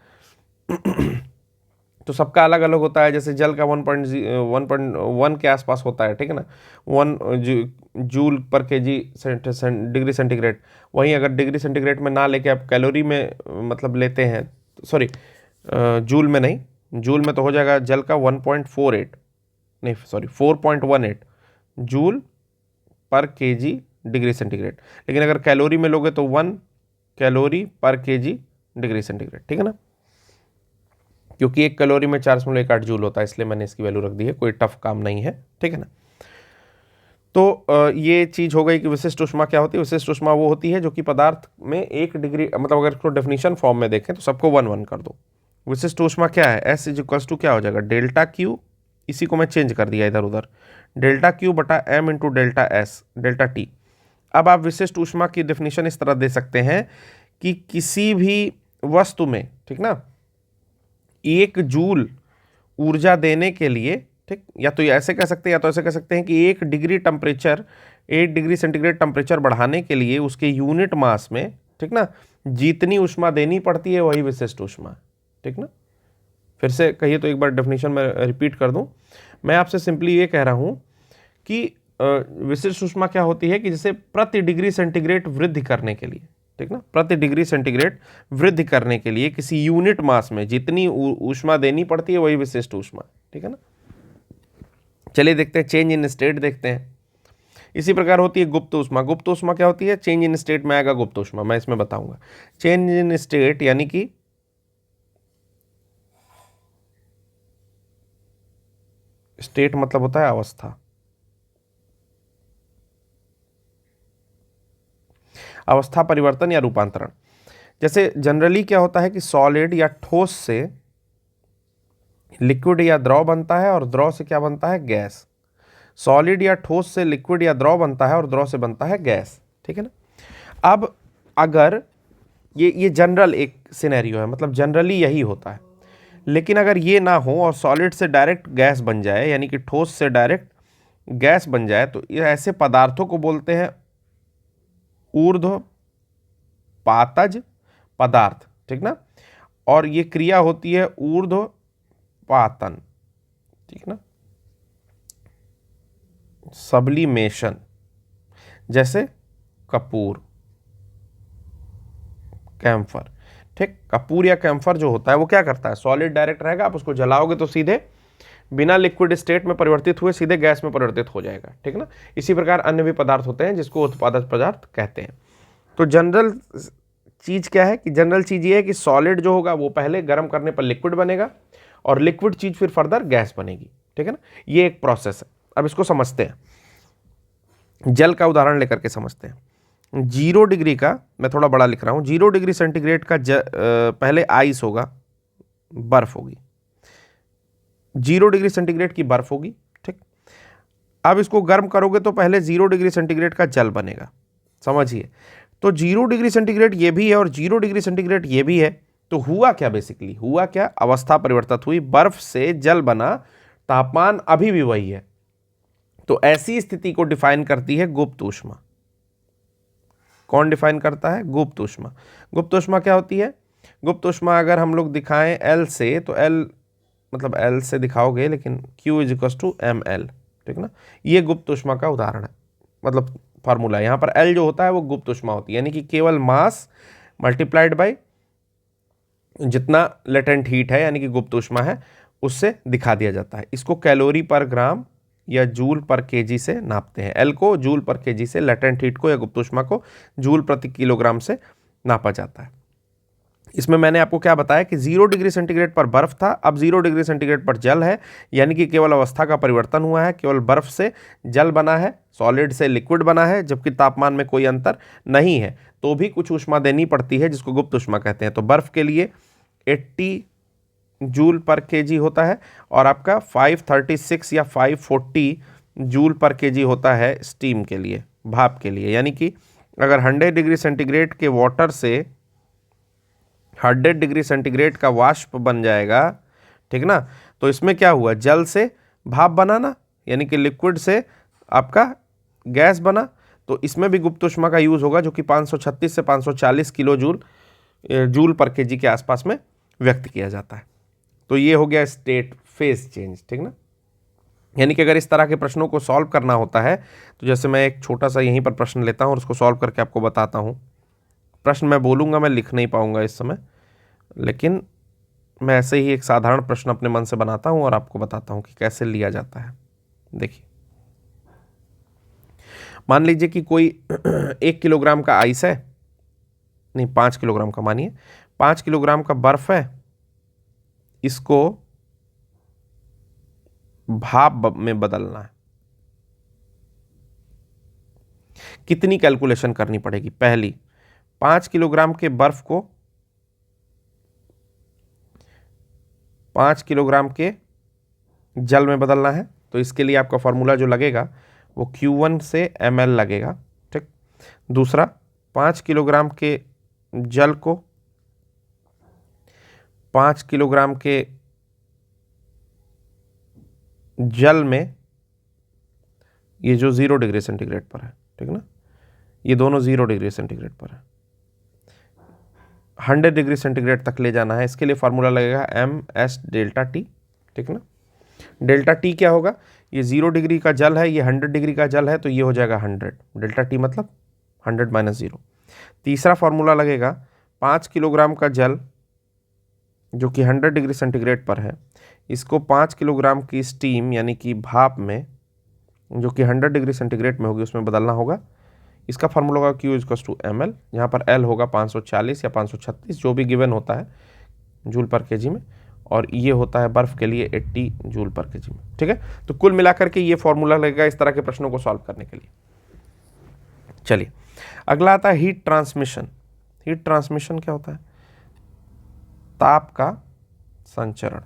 तो सबका अलग अलग होता है। जैसे जल का 1.1 के आसपास होता है, ठीक है ना, 1 जूल पर केजी डिग्री सेंटीग्रेड। वहीं अगर डिग्री सेंटीग्रेड में ना लेके आप कैलोरी में मतलब लेते हैं, सॉरी जूल में नहीं, जूल में तो हो जाएगा जल का 1.48 नहीं सॉरी 4.18 जूल पर केजी डिग्री सेंटीग्रेड। लेकिन अगर कैलोरी में लोगे तो 1 कैलोरी पर केजी डिग्री सेंटीग्रेड, ठीक है ना, क्योंकि 1 कैलोरी में 4.18 जूल होता है, इसलिए मैंने इसकी वैल्यू रख दी है, कोई टफ काम नहीं है, ठीक है ना। तो ये चीज हो गई कि विशिष्ट ऊष्मा क्या होती है। विशिष्ट ऊष्मा वो होती है जो कि पदार्थ में 1 डिग्री, मतलब अगर इसको डेफिनेशन फॉर्म में देखें तो सबको 1 कर दो। विशिष्ट ऊष्मा क्या है? एस इज इक्वल्स टू क्या हो जाएगा, डेल्टा क्यू, इसी को मैं चेंज कर दिया इधर उधर, डेल्टा क्यू बटा M into delta S delta T. अब आप विशिष्ट ऊष्मा की डेफिनेशन इस तरह दे सकते हैं कि किसी भी वस्तु में, ठीक ना, 1 जूल ऊर्जा देने के लिए, ठीक, या तो ऐसे कह सकते हैं या तो ऐसे कह सकते हैं कि 1 डिग्री सेंटीग्रेड टेम्परेचर बढ़ाने के लिए उसके यूनिट मास में, ठीक ना, जितनी ऊष्मा देनी पड़ती है वही विशिष्ट ऊष्मा है, ठीक ना। फिर से कहिए तो एक बार डेफिनेशन में रिपीट कर दूं। मैं आपसे सिंपली ये कह रहा हूं कि विशिष्ट ऊष्मा क्या होती है कि जैसे प्रति डिग्री सेंटीग्रेड वृद्धि करने के लिए, ठीक ना, प्रति डिग्री सेंटीग्रेड वृद्धि करने के लिए किसी यूनिट मास में जितनी ऊष्मा देनी पड़ती है वही विशिष्ट ऊष्मा, ठीक है ना। चलिए देखते हैं, चेंज इन स्टेट देखते हैं। इसी प्रकार होती है गुप्त ऊष्मा। गुप्त ऊष्मा क्या होती है? चेंज इन स्टेट में आएगा गुप्त ऊष्मा, मैं इसमें बताऊंगा। चेंज इन स्टेट यानी कि स्टेट मतलब होता है अवस्था। अवस्था परिवर्तन या रूपांतरण। जैसे जनरली क्या होता है कि सॉलिड या ठोस से लिक्विड या द्रव बनता है और द्रव से क्या बनता है? गैस। सॉलिड या ठोस से लिक्विड या द्रव बनता है और द्रव से बनता है गैस, ठीक है ना। अब अगर ये जनरल एक सिनेरियो है, मतलब जनरली यही होता है। लेकिन अगर ये ना हो और सॉलिड से डायरेक्ट गैस बन जाए, यानी कि ठोस से डायरेक्ट गैस बन जाए, तो ये ऐसे पदार्थों को बोलते हैं ऊर्ध्वपातज पदार्थ, ठीक ना। और ये क्रिया होती है ऊर्ध्वपातन, ठीक ना, सब्लिमेशन। जैसे कपूर, कैम्फर, ठीक। कपूर या कैम्फर जो होता है वो क्या करता है? सॉलिड डायरेक्ट रहेगा, आप उसको जलाओगे तो सीधे बिना लिक्विड स्टेट में परिवर्तित हुए सीधे गैस में परिवर्तित हो जाएगा, ठीक ना। इसी प्रकार अन्य भी पदार्थ होते हैं जिसको उत्पादक पदार्थ कहते हैं। तो जनरल चीज क्या है कि जनरल चीज ये है कि सॉलिड जो होगा वो पहले गर्म करने पर लिक्विड बनेगा और लिक्विड चीज फिर फर्दर गैस बनेगी, ठीक है ना। ये एक प्रोसेस है। अब इसको समझते हैं, जल का उदाहरण लेकर के समझते हैं। 0 डिग्री का, मैं थोड़ा बड़ा लिख रहा हूं, 0 डिग्री सेंटीग्रेड का पहले आइस होगा, बर्फ होगी। 0 डिग्री सेंटीग्रेड की बर्फ होगी, ठीक। अब इसको गर्म करोगे तो पहले 0 डिग्री सेंटीग्रेड का जल बनेगा, समझिए। तो 0 डिग्री सेंटीग्रेड ये भी है और 0 डिग्री सेंटीग्रेड ये भी है। तो हुआ क्या? बेसिकली हुआ क्या? अवस्था परिवर्तित हुई, बर्फ से जल बना, तापमान अभी भी वही है। तो ऐसी स्थिति को डिफाइन करती है गुप्त ऊष्मा। कौन डिफाइन करता है? गुप्त ऊष्मा। गुप्त ऊष्मा क्या होती है? गुप्त ऊष्मा अगर हम लोग दिखाएं L से, तो L मतलब L से दिखाओगे लेकिन Q is equal to ml, ठीक ना। ये गुप्त ऊष्मा का उदाहरण है, मतलब फार्मूला। यहाँ पर L जो होता है वो गुप्त ऊष्मा होती है, यानी कि केवल मास मल्टीप्लाइड बाय जितना लेटेंट हीट है, यानी कि गुप्त ऊष्मा है, उससे दिखा दिया जाता है। इसको कैलोरी पर ग्राम या जूल पर केजी से नापते हैं। L को जूल पर केजी से, लेटेंट हीट को या गुप्त ऊष्मा को जूल प्रति किलोग्राम से नापा जाता है। इसमें मैंने आपको क्या बताया कि 0 डिग्री सेंटीग्रेड पर बर्फ था, अब 0 डिग्री सेंटीग्रेड पर जल है, यानी कि केवल अवस्था का परिवर्तन हुआ है, केवल बर्फ से जल बना है, सॉलिड से लिक्विड बना है, जबकि तापमान में कोई अंतर नहीं है। तो भी कुछ ऊष्मा देनी पड़ती है जिसको गुप्त ऊष्मा कहते हैं। तो बर्फ के लिए 80 जूल पर केजी होता है और आपका 536 या 540 जूल पर केजी होता है स्टीम के लिए, भाप के लिए। यानी कि अगर 100 डिग्री सेंटीग्रेड के वाटर से 100 डिग्री सेंटीग्रेड का वाष्प बन जाएगा, ठीक ना, तो इसमें क्या हुआ? जल से भाप बना ना, यानी कि लिक्विड से आपका गैस बना। तो इसमें भी गुप्त ऊष्मा का यूज होगा, जो कि 536 से 540 किलो जूल पर केजी के आसपास में व्यक्त किया जाता है। तो ये हो गया स्टेट फेज चेंज, ठीक ना। यानी कि अगर इस तरह के प्रश्नों को सॉल्व करना होता है, तो जैसे मैं एक छोटा सा यहीं पर प्रश्न लेता हूं और उसको सॉल्व करके आपको बताता हूं। प्रश्न मैं बोलूँगा, मैं लिख नहीं पाऊँगा इस समय, लेकिन मैं ऐसे ही एक साधारण प्रश्न अपने मन से बनाता हूँ और आपको बताता हूँ कि कैसे लिया जाता है। देखिए, मान लीजिए कि कोई 1 किलोग्राम का आइस है, नहीं 5 किलोग्राम का, मानिए 5 किलोग्राम का बर्फ है, इसको भाप में बदलना है। कितनी कैलकुलेशन करनी पड़ेगी? पहली, 5 किलोग्राम के बर्फ को 5 किलोग्राम के जल में बदलना है। तो इसके लिए आपका फॉर्मूला जो लगेगा वो Q1 से ml लगेगा, ठीक। दूसरा, 5 किलोग्राम के जल को 5 किलोग्राम के जल में ये जो 0 डिग्री सेंटीग्रेड पर है, ठीक ना, ये दोनों 0 डिग्री सेंटीग्रेड पर है, 100 डिग्री सेंटीग्रेड तक ले जाना है। इसके लिए फार्मूला लगेगा MS डेल्टा टी, ठीक ना। डेल्टा टी क्या होगा, ये 0 डिग्री का जल है, ये 100 डिग्री का जल है, तो ये हो जाएगा 100, डेल्टा टी मतलब 100 माइनस 0। तीसरा फार्मूला लगेगा 5 किलोग्राम का जल जो कि 100 डिग्री सेंटीग्रेड पर है, इसको 5 किलोग्राम की स्टीम यानी कि भाप में जो कि 100 डिग्री सेंटीग्रेड में होगी उसमें बदलना होगा। इसका फार्मूला होगा Q=ml, यहाँ पर L होगा 540 या 536 जो भी गिवन होता है जूल पर केजी में, और ये होता है बर्फ़ के लिए 80 जूल पर केजी में, ठीक है। तो कुल मिलाकर के ये फॉर्मूला लगेगा इस तरह के प्रश्नों को सॉल्व करने के लिए। चलिए अगला आता है हीट ट्रांसमिशन। हीट ट्रांसमिशन क्या होता है, ताप का संचरण,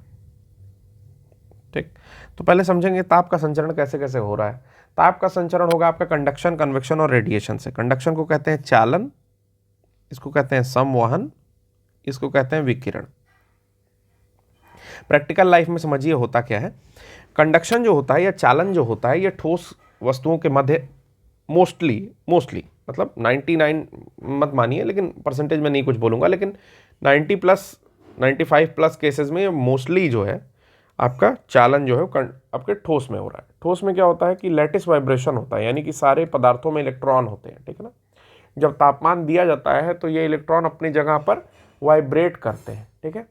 ठीक। तो पहले समझेंगे ताप का संचरण कैसे कैसे हो रहा है। ताप का संचरण होगा आपका कंडक्शन, कन्वेक्शन और रेडिएशन से। कंडक्शन को कहते हैं चालन, इसको कहते हैं संवहन, इसको कहते हैं विकिरण। प्रैक्टिकल लाइफ में समझिए होता क्या है, कंडक्शन जो होता है या चालन जो होता है ये ठोस वस्तुओं के मध्य मोस्टली मतलब 99 मत मानिए, लेकिन परसेंटेज में नहीं कुछ बोलूँगा, लेकिन 95+ केसेस में मोस्टली जो है आपका चालन जो है आपके ठोस में हो रहा है। ठोस में क्या होता है कि लैटिस वाइब्रेशन होता है, यानी कि सारे पदार्थों में इलेक्ट्रॉन होते हैं, ठीक है ना। जब तापमान दिया जाता है तो ये इलेक्ट्रॉन अपनी जगह पर वाइब्रेट करते हैं, ठीक है,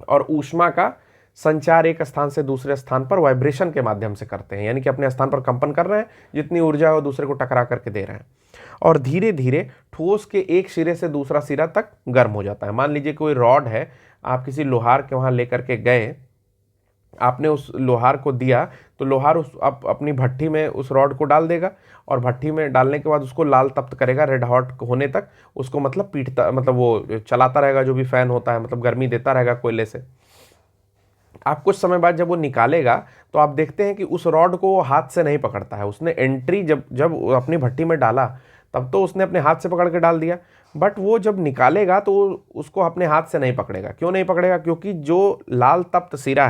और ऊष्मा का संचार एक स्थान से दूसरे स्थान पर वाइब्रेशन के माध्यम से करते हैं, यानी कि अपने स्थान पर कंपन कर रहे हैं, जितनी ऊर्जा है वो दूसरे को टकरा करके दे रहे हैं, और धीरे धीरे ठोस के एक सिरे से दूसरा सिरा तक गर्म हो जाता है। मान लीजिए कोई रॉड है, आप किसी लोहार के वहाँ लेकर के गए, आपने उस लोहार को दिया, तो लोहार उस अपनी भट्टी में उस रॉड को डाल देगा, और भट्टी में डालने के बाद उसको लाल तप्त करेगा रेड हॉट होने तक, उसको मतलब पीटता, मतलब वो चलाता रहेगा, जो भी फैन होता है, मतलब गर्मी देता रहेगा कोयले से। आप कुछ समय बाद जब वो निकालेगा तो आप देखते हैं कि उस रॉड को वो हाथ से नहीं पकड़ता है। उसने एंट्री जब अपनी भट्टी में डाला तब तो उसने अपने हाथ से पकड़ के डाल दिया, बट वो जब निकालेगा तो उसको अपने हाथ से नहीं पकड़ेगा। क्यों नहीं पकड़ेगा, क्योंकि जो लाल तप्त सिरा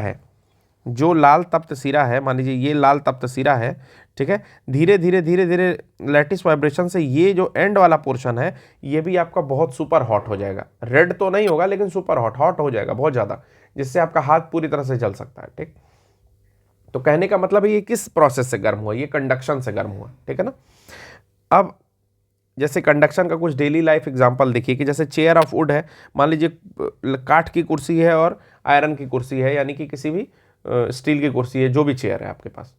है, मान लीजिए ये लाल तप्त सिरा है, ठीक है, धीरे धीरे लैटिस वाइब्रेशन से ये जो एंड वाला पोर्शन है ये भी आपका बहुत सुपर हॉट हो जाएगा। रेड तो नहीं होगा लेकिन सुपर हॉट हो जाएगा बहुत ज़्यादा, जिससे आपका हाथ पूरी तरह से जल सकता है, ठीक। तो कहने का मतलब है ये किस प्रोसेस से गर्म हुआ, ये कंडक्शन से गर्म हुआ, ठीक है ना। अब जैसे कंडक्शन का कुछ डेली लाइफ एग्जांपल देखिए कि जैसे चेयर ऑफ वुड है, मान लीजिए काठ की कुर्सी है और आयरन की कुर्सी है, यानी कि किसी भी स्टील की कुर्सी है, जो भी चेयर है आपके पास,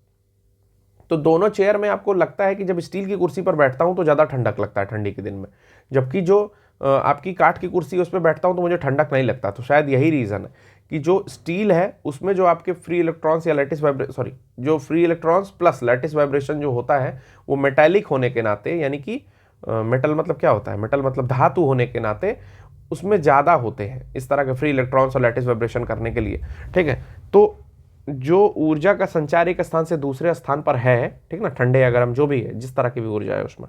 तो दोनों चेयर में आपको लगता है कि जब स्टील की कुर्सी पर बैठता हूं तो ज़्यादा ठंडक लगता है ठंडी के दिन में, जबकि जो आपकी काठ की कुर्सी है उस पर बैठता हूं तो मुझे ठंडक नहीं लगता। तो शायद यही रीज़न है कि जो स्टील है उसमें जो आपके फ्री इलेक्ट्रॉन्स या जो free electrons plus lattice vibration जो होता है वो मेटालिक होने के नाते, यानी कि मेटल मतलब क्या होता है, मेटल मतलब धातु होने के नाते उसमें ज़्यादा होते हैं इस तरह के फ्री इलेक्ट्रॉन्स और लैटिस वाइब्रेशन करने के लिए, ठीक है। तो जो ऊर्जा का संचार एक स्थान से दूसरे स्थान पर है, ठीक ना, ठंडे या गर्म जो भी है, जिस तरह की भी ऊर्जा है उसमें,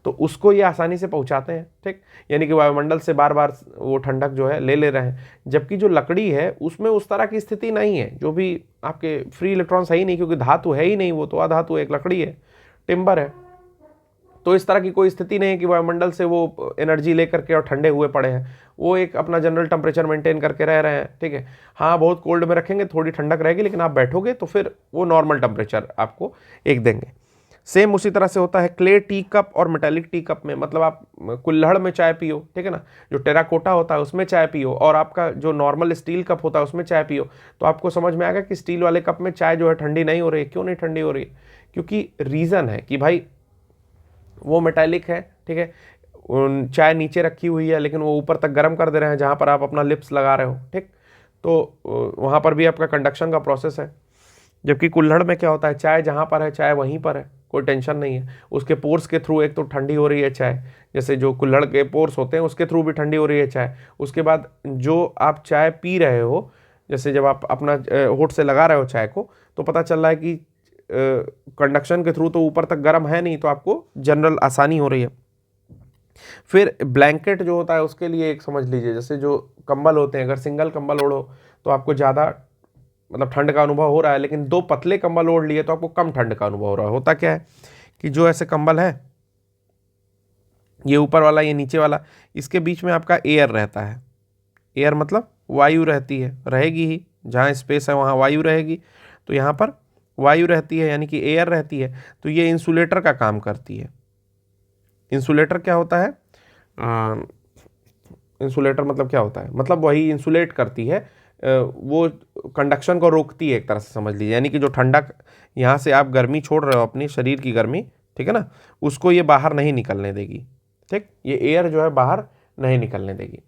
तो उसको ये आसानी से पहुंचाते हैं, ठीक, यानी कि वायुमंडल से बार बार वो ठंडक जो है ले रहे हैं। जबकि जो लकड़ी है उसमें उस तरह की स्थिति नहीं है, जो भी आपके फ्री इलेक्ट्रॉन्स है ही नहीं, क्योंकि धातु है ही नहीं, वो तो अधातु एक लकड़ी है, टिम्बर है। तो इस तरह की कोई स्थिति नहीं है कि वायुमंडल से वो एनर्जी लेकर के और ठंडे हुए पड़े हैं, वो एक अपना जनरल टेम्परेचर मेंटेन करके रह रहे हैं, ठीक है। हाँ, बहुत कोल्ड में रखेंगे थोड़ी ठंडक रहेगी, लेकिन आप बैठोगे तो फिर वो नॉर्मल टेम्परेचर आपको एक देंगे। सेम उसी तरह से होता है क्ले टी कप और मेटालिक टी कप में, मतलब आप कुल्हड़ में चाय पियो, ठीक है ना, जो टेराकोटा होता है उसमें चाय पियो, और आपका जो नॉर्मल स्टील कप होता है उसमें चाय पियो, तो आपको समझ में आएगा कि स्टील वाले कप में चाय जो है ठंडी नहीं हो रही है। क्यों नहीं ठंडी हो रही है, क्योंकि रीज़न है कि भाई वो मेटालिक है, ठीक है, चाय नीचे रखी हुई है लेकिन वो ऊपर तक गर्म कर दे रहे हैं जहाँ पर आप अपना लिप्स लगा रहे हो, ठीक, तो वहाँ पर भी आपका कंडक्शन का प्रोसेस है। जबकि कुल्हड़ में क्या होता है, चाय जहाँ पर है चाय वहीं पर है, कोई टेंशन नहीं है, उसके पोर्स के थ्रू एक तो ठंडी हो रही है चाय, जैसे जो कुल्हड़ के पोर्स होते हैं उसके थ्रू भी ठंडी हो रही है चाय। उसके बाद जो आप चाय पी रहे हो, जैसे जब आप अपना होठ से लगा रहे हो चाय को, तो पता चल रहा है कि कंडक्शन के थ्रू तो ऊपर तक गर्म है नहीं, तो आपको जनरल आसानी हो रही है। फिर ब्लैंकेट जो होता है उसके लिए एक समझ लीजिए, जैसे जो कंबल होते हैं, अगर सिंगल कंबल ओढ़ो तो आपको ज़्यादा मतलब ठंड का अनुभव हो रहा है, लेकिन दो पतले कंबल ओढ़ लिए तो आपको कम ठंड का अनुभव हो रहा है। होता क्या है कि जो ऐसे कंबल है, ये ऊपर वाला ये नीचे वाला, इसके बीच में आपका एयर रहता है। एयर मतलब वायु रहती है, रहेगी ही, जहाँ स्पेस है वहाँ वायु रहेगी, तो यहाँ पर वायु रहती है यानी कि एयर रहती है। तो ये इंसुलेटर का काम करती है। इंसुलेटर क्या होता है? इंसुलेटर मतलब क्या होता है? मतलब वही इंसुलेट करती है, वो कंडक्शन को रोकती है एक तरह से समझ लीजिए। यानी कि जो ठंडा यहाँ से आप गर्मी छोड़ रहे हो अपनी शरीर की गर्मी, ठीक है ना, उसको ये बाहर नहीं निकलने देगी। ठीक, ये एयर जो है बाहर नहीं निकलने देगी।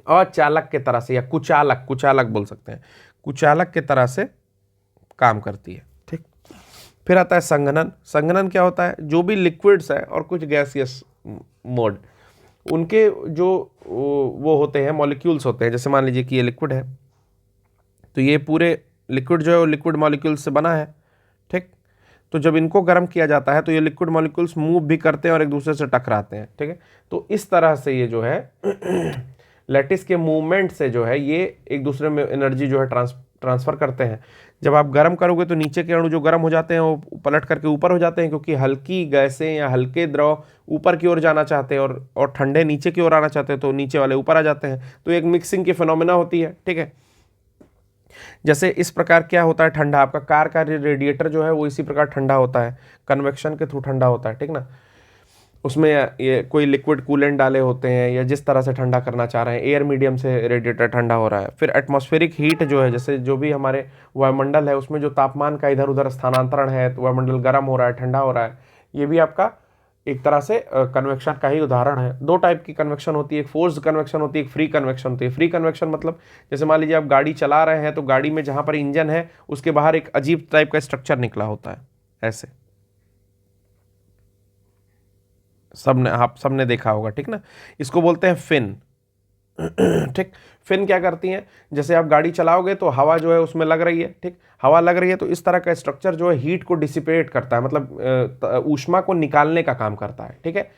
और चालक के तरह से, या कुचालक, कुचालक बोल सकते हैं, कुचालक के तरह से काम करती है। ठीक, फिर आता है संघनन। संघनन क्या होता है? जो भी लिक्विड्स है और कुछ गैसियस मोड, उनके जो वो होते हैं, मॉलिक्यूल्स होते हैं, जैसे मान लीजिए कि ये लिक्विड है, तो ये पूरे लिक्विड जो है वो लिक्विड मॉलिक्यूल्स से बना है। ठीक, तो जब इनको गर्म किया जाता है तो ये लिक्विड मॉलिक्यूल्स मूव भी करते हैं और एक दूसरे से टकराते हैं। ठीक है, तो इस तरह से ये जो है लैटिस के मूवमेंट से जो है ये एक दूसरे में एनर्जी जो है ट्रांसफर करते हैं। जब आप गर्म करोगे तो नीचे के अणु जो गर्म हो जाते हैं वो पलट करके ऊपर हो जाते हैं, क्योंकि हल्की गैसें या हल्के द्रव ऊपर की ओर जाना चाहते हैं और ठंडे नीचे की ओर आना चाहते हैं, तो नीचे वाले ऊपर आ जाते हैं। तो एक मिक्सिंग की फिनोमेना होती है। ठीक है, जैसे इस प्रकार क्या होता है, ठंडा आपका कार का रेडिएटर जो है वो इसी प्रकार ठंडा होता है, कन्वेक्शन के थ्रू ठंडा होता है। ठीक ना, उसमें ये कोई लिक्विड कूलेंट डाले होते हैं, या जिस तरह से ठंडा करना चाह रहे हैं, एयर मीडियम से रेडिएटर ठंडा हो रहा है। फिर एटमॉस्फेरिक हीट जो है, जैसे जो भी हमारे वायुमंडल है उसमें जो तापमान का इधर उधर स्थानांतरण है, तो वायुमंडल गर्म हो रहा है, ठंडा हो रहा है, ये भी आपका एक तरह से कन्वेक्शन का ही उदाहरण है। दो टाइप की कन्वेक्शन होती है, एक फोर्स्ड कन्वेक्शन होती है, एक फ्री कन्वेक्शन होती है। फ्री कन्वेक्शन मतलब जैसे मान लीजिए आप गाड़ी चला रहे हैं, तो गाड़ी में जहाँ पर इंजन है उसके बाहर एक अजीब टाइप का स्ट्रक्चर निकला होता है, ऐसे सबने देखा होगा। ठीक ना, इसको बोलते हैं फिन। ठीक, फिन क्या करती हैं? जैसे आप गाड़ी चलाओगे तो हवा जो है उसमें लग रही है, ठीक, हवा लग रही है, तो इस तरह का स्ट्रक्चर जो है हीट को डिसिपेट करता है, मतलब ऊष्मा को निकालने का काम करता है। ठीक है,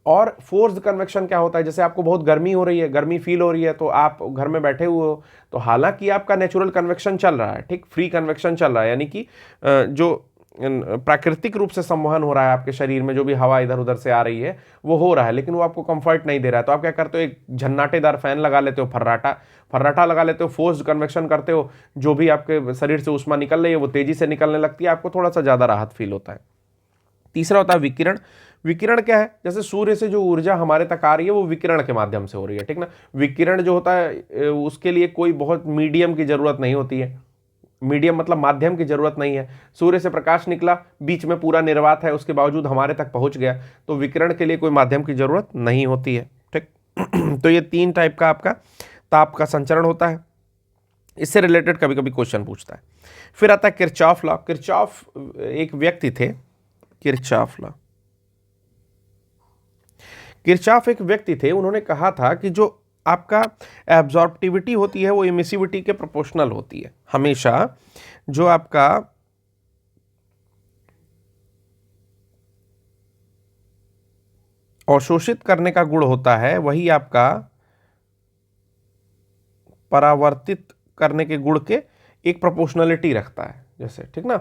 और फोर्स्ड कन्वेक्शन क्या होता है? जैसे आपको बहुत गर्मी हो रही है, गर्मी फील हो रही है, तो आप घर में बैठे हुए हो, तो हालांकि आपका नेचुरल कन्वेक्शन चल रहा है, ठीक, फ्री कन्वेक्शन चल रहा है, यानी कि जो प्राकृतिक रूप से संवहन हो रहा है आपके शरीर में, जो भी हवा इधर उधर से आ रही है वो हो रहा है, लेकिन वो आपको कंफर्ट नहीं दे रहा है। तो आप क्या करते हो? एक झन्नाटेदार फैन लगा लेते हो, फर्राटा लगा लेते हो, फोर्स्ड कन्वेक्शन करते हो, जो भी आपके शरीर से ऊष्मा निकल रही है वो तेजी से निकलने लगती है, आपको थोड़ा सा ज्यादा राहत फील होता है। तीसरा होता है विकिरण। विकिरण क्या है? जैसे सूर्य से जो ऊर्जा हमारे तक आ रही है वो विकिरण के माध्यम से हो रही है। ठीक ना, विकिरण जो होता है उसके लिए कोई बहुत मीडियम की जरूरत नहीं होती है, मीडियम मतलब माध्यम की जरूरत नहीं है। सूर्य से प्रकाश निकला, बीच में पूरा निर्वात है, उसके बावजूद हमारे तक पहुंच गया, तो विकिरण के लिए कोई माध्यम की जरूरत नहीं होती है। ठीक तो ये तीन टाइप का आपका ताप का संचरण होता है। इससे रिलेटेड कभी कभी क्वेश्चन पूछता है। फिर आता है किरचॉफ लॉ। किरचॉफ एक व्यक्ति थे, किरचॉफ लॉ। किरचॉफ एक व्यक्ति थे, उन्होंने कहा था कि जो आपका एब्जॉर्प्टिविटी होती है वो इमिसिविटी के प्रोपोर्शनल होती है। हमेशा जो आपका अवशोषित करने का गुण होता है वही आपका परावर्तित करने के गुण के एक प्रोपोर्शनलिटी रखता है, जैसे, ठीक ना।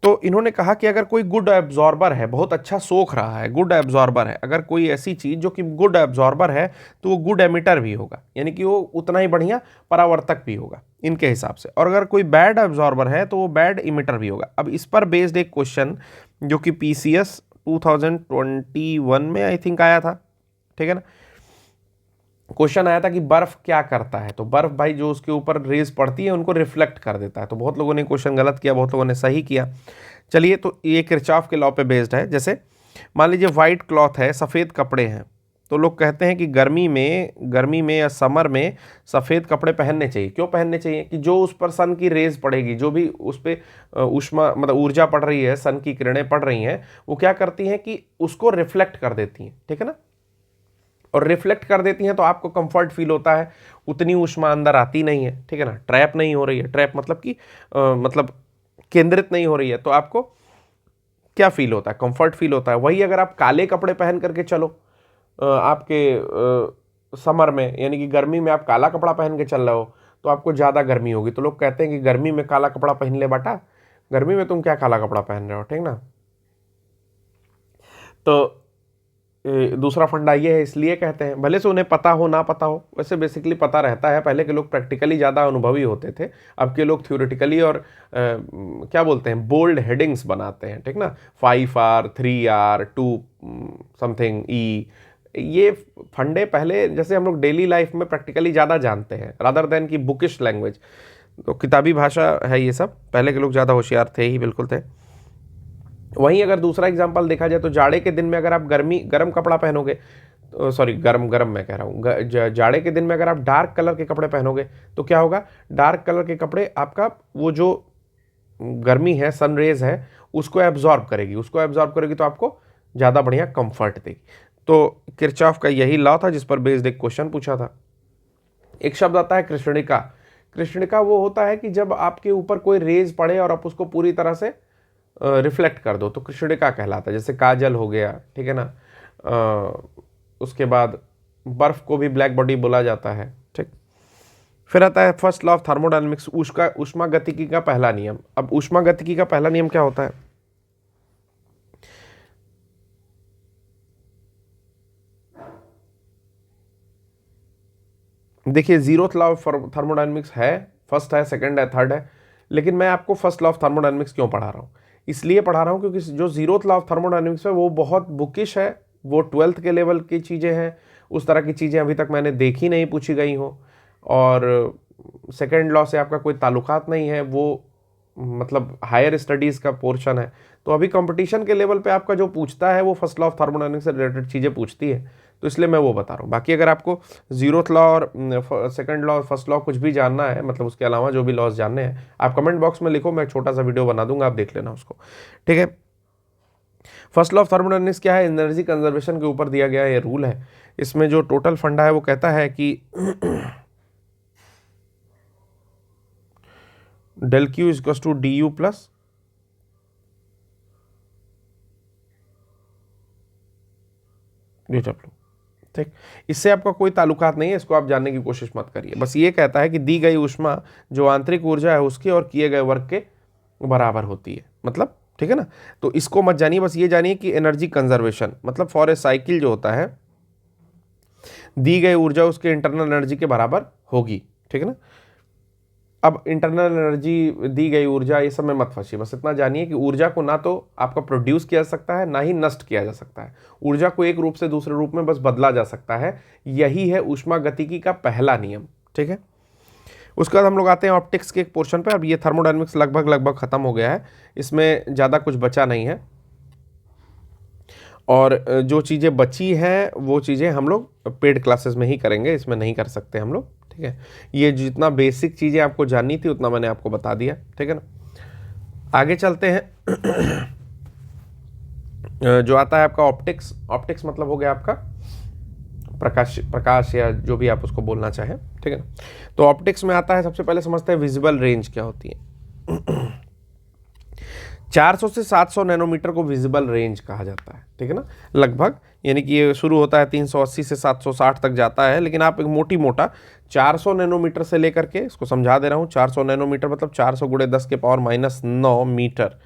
तो इन्होंने कहा कि अगर कोई गुड एब्जॉर्बर है, बहुत अच्छा सोख रहा है, गुड एब्जॉर्बर है, अगर कोई ऐसी चीज जो कि गुड एब्जॉर्बर है तो वो गुड एमिटर भी होगा, यानी कि वो उतना ही बढ़िया परावर्तक भी होगा इनके हिसाब से। और अगर कोई बैड एब्जॉर्बर है तो वो बैड इमिटर भी होगा। अब इस पर बेस्ड एक क्वेश्चन जो कि पीसीएस 2021 में आई थिंक आया था, ठीक है ना, क्वेश्चन आया था कि बर्फ क्या करता है। तो बर्फ भाई जो उसके ऊपर रेज पड़ती है उनको रिफ्लेक्ट कर देता है। तो बहुत लोगों ने क्वेश्चन गलत किया, बहुत लोगों ने सही किया। चलिए, तो ये किरचॉफ के लॉ पे बेस्ड है। जैसे मान लीजिए वाइट क्लॉथ है, सफ़ेद कपड़े हैं, तो लोग कहते हैं कि गर्मी में या समर में सफ़ेद कपड़े पहनने चाहिए। क्यों पहनने चाहिए? कि जो उस पर सन की रेज पड़ेगी, जो भी उस पर ऊष्मा मतलब ऊर्जा पड़ रही है, सन की किरणें पड़ रही हैं, वो क्या करती हैं कि उसको रिफ्लेक्ट कर देती हैं, ठीक है ना। और रिफ्लेक्ट कर देती हैं तो आपको कंफर्ट फील होता है, उतनी ऊष्मा अंदर आती नहीं है, ठीक है ना, ट्रैप नहीं हो रही है। ट्रैप मतलब कि मतलब केंद्रित नहीं हो रही है, तो आपको क्या फील होता है? कंफर्ट फील होता है। वही अगर आप काले कपड़े पहन करके चलो आपके समर में यानी कि गर्मी में आप काला कपड़ा पहन के चल रहे हो तो आपको ज़्यादा गर्मी होगी। तो लोग कहते हैं कि गर्मी में काला कपड़ा पहन ले बेटा, गर्मी में तुम क्या काला कपड़ा पहन रहे हो, ठीक ना। तो दूसरा फंडा ये है, इसलिए कहते हैं, भले से उन्हें पता हो ना पता हो, वैसे बेसिकली पता रहता है। पहले के लोग प्रैक्टिकली ज़्यादा अनुभवी होते थे, अब के लोग थ्योरेटिकली और क्या बोलते हैं, बोल्ड हेडिंग्स बनाते हैं, ठीक ना। 5R 3R 2 समथिंग ई, ये फंडे पहले जैसे हम लोग डेली लाइफ में प्रैक्टिकली ज़्यादा जानते हैं रादर देन की बुकिश लैंग्वेज। तो किताबी भाषा है ये सब, पहले के लोग ज़्यादा होशियार थे ही, बिल्कुल थे। वहीं अगर दूसरा एग्जांपल देखा जाए तो जाड़े के दिन में अगर आप गर्म कपड़ा पहनोगे, सॉरी गरम मैं कह रहा हूँ, जाड़े के दिन में अगर आप डार्क कलर के कपड़े पहनोगे तो क्या होगा, डार्क कलर के कपड़े आपका वो जो गर्मी है, सन रेज है, उसको एब्जॉर्ब करेगी तो आपको ज़्यादा बढ़िया कंफर्ट देगी। तो किरचॉफ का यही लॉ था जिस पर बेस्ड एक क्वेश्चन पूछा था। एक शब्द आता है कृष्णिका। कृष्णिका वो होता है कि जब आपके ऊपर कोई रेज पड़े और आप उसको पूरी तरह से रिफ्लेक्ट कर दो तो कृष्णिका कहलाता है। जैसे काजल हो गया, ठीक है ना। उसके बाद बर्फ को भी ब्लैक बॉडी बोला जाता है, ठीक। फिर आता है फर्स्ट लॉ ऑफ थर्मोडायनेमिक्स, ऊष्मागतिकी का पहला नियम। अब ऊष्मागतिकी का पहला नियम क्या होता है, देखिए जीरोथ लॉ ऑफ थर्मोडायनेमिक्स है, फर्स्ट है, सेकंड है, थर्ड है, लेकिन मैं आपको फर्स्ट लॉ ऑफ थर्मोडायनेमिक्स क्यों पढ़ा रहा हूँ, इसलिए पढ़ा रहा हूँ क्योंकि जो जीरोथ लॉ ऑफ थर्मोडायनेमिक्स है वो बहुत बुकिश है, वो 12th के लेवल की चीज़ें हैं, उस तरह की चीज़ें अभी तक मैंने देखी नहीं, पूछी गई हो। और सेकेंड लॉ से आपका कोई ताल्लुकात नहीं है, वो मतलब हायर स्टडीज़ का पोर्शन है। तो अभी कंपटीशन के लेवल पे आपका जो पूछता है वो फर्स्ट लॉ ऑफ थर्मोडायनेमिक्स से रिलेटेड चीज़ें पूछती है, तो इसलिए मैं वो बता रहा हूँ। बाकी अगर आपको जीरोथ लॉ और सेकंड लॉ और फर्स्ट लॉ कुछ भी जानना है, मतलब उसके अलावा जो भी लॉज जानने हैं, आप कमेंट बॉक्स में लिखो, मैं छोटा सा वीडियो बना दूंगा, आप देख लेना उसको, ठीक है। फर्स्ट लॉ ऑफ थर्मोडायनेमिक्स क्या है, एनर्जी कंजर्वेशन के ऊपर दिया गया ये रूल है। इसमें जो टोटल फंडा है वो कहता है कि del Q is equals to D U plus D W, ठीक। इससे आपका कोई ताल्लुकात नहीं है, इसको आप जानने की कोशिश मत करिए। बस ये कहता है कि दी गई ऊष्मा जो आंतरिक ऊर्जा है उसके और किए गए वर्क के बराबर होती है, मतलब, ठीक है ना। तो इसको मत जानिए, बस ये जानिए कि एनर्जी कंजर्वेशन मतलब फॉर ए साइकिल जो होता है, दी गई ऊर्जा उसके इंटरनल एनर्जी के बराबर होगी, ठीक है ना। अब इंटरनल एनर्जी, दी गई ऊर्जा, ये सब में मत फंसिए, बस इतना जानिए कि ऊर्जा को ना तो आपका प्रोड्यूस किया जा सकता है, ना ही नष्ट किया जा सकता है। ऊर्जा को एक रूप से दूसरे रूप में बस बदला जा सकता है। यही है ऊष्मागतिकी का पहला नियम, ठीक है। उसके बाद हम लोग आते हैं ऑप्टिक्स के एक पोर्शन पे। अब ये थर्मोडायनेमिक्स लगभग खत्म हो गया है, इसमें ज़्यादा कुछ बचा नहीं है, और जो चीज़ें बची हैं वो चीज़ें हम लोग पेड क्लासेस में ही करेंगे, इसमें नहीं कर सकते हम लोग, ठीक है। ये जितना बेसिक चीज़ें आपको जाननी थी उतना मैंने आपको बता दिया, ठीक है ना। आगे चलते हैं। जो आता है आपका ऑप्टिक्स। ऑप्टिक्स मतलब हो गया आपका प्रकाश या जो भी आप उसको बोलना चाहें, ठीक है ना। तो ऑप्टिक्स में आता है, सबसे पहले समझते हैं विजिबल रेंज क्या होती है। 400 से 700 नैनोमीटर को विजिबल रेंज कहा जाता है, ठीक है ना, लगभग। यानी कि ये शुरू होता है 380 से 760 तक जाता है, लेकिन आप एक मोटा 400 नैनोमीटर से लेकर के, इसको समझा दे रहा हूँ, 400 नैनोमीटर मतलब 400 गुणे 10 के पावर -9 मीटर,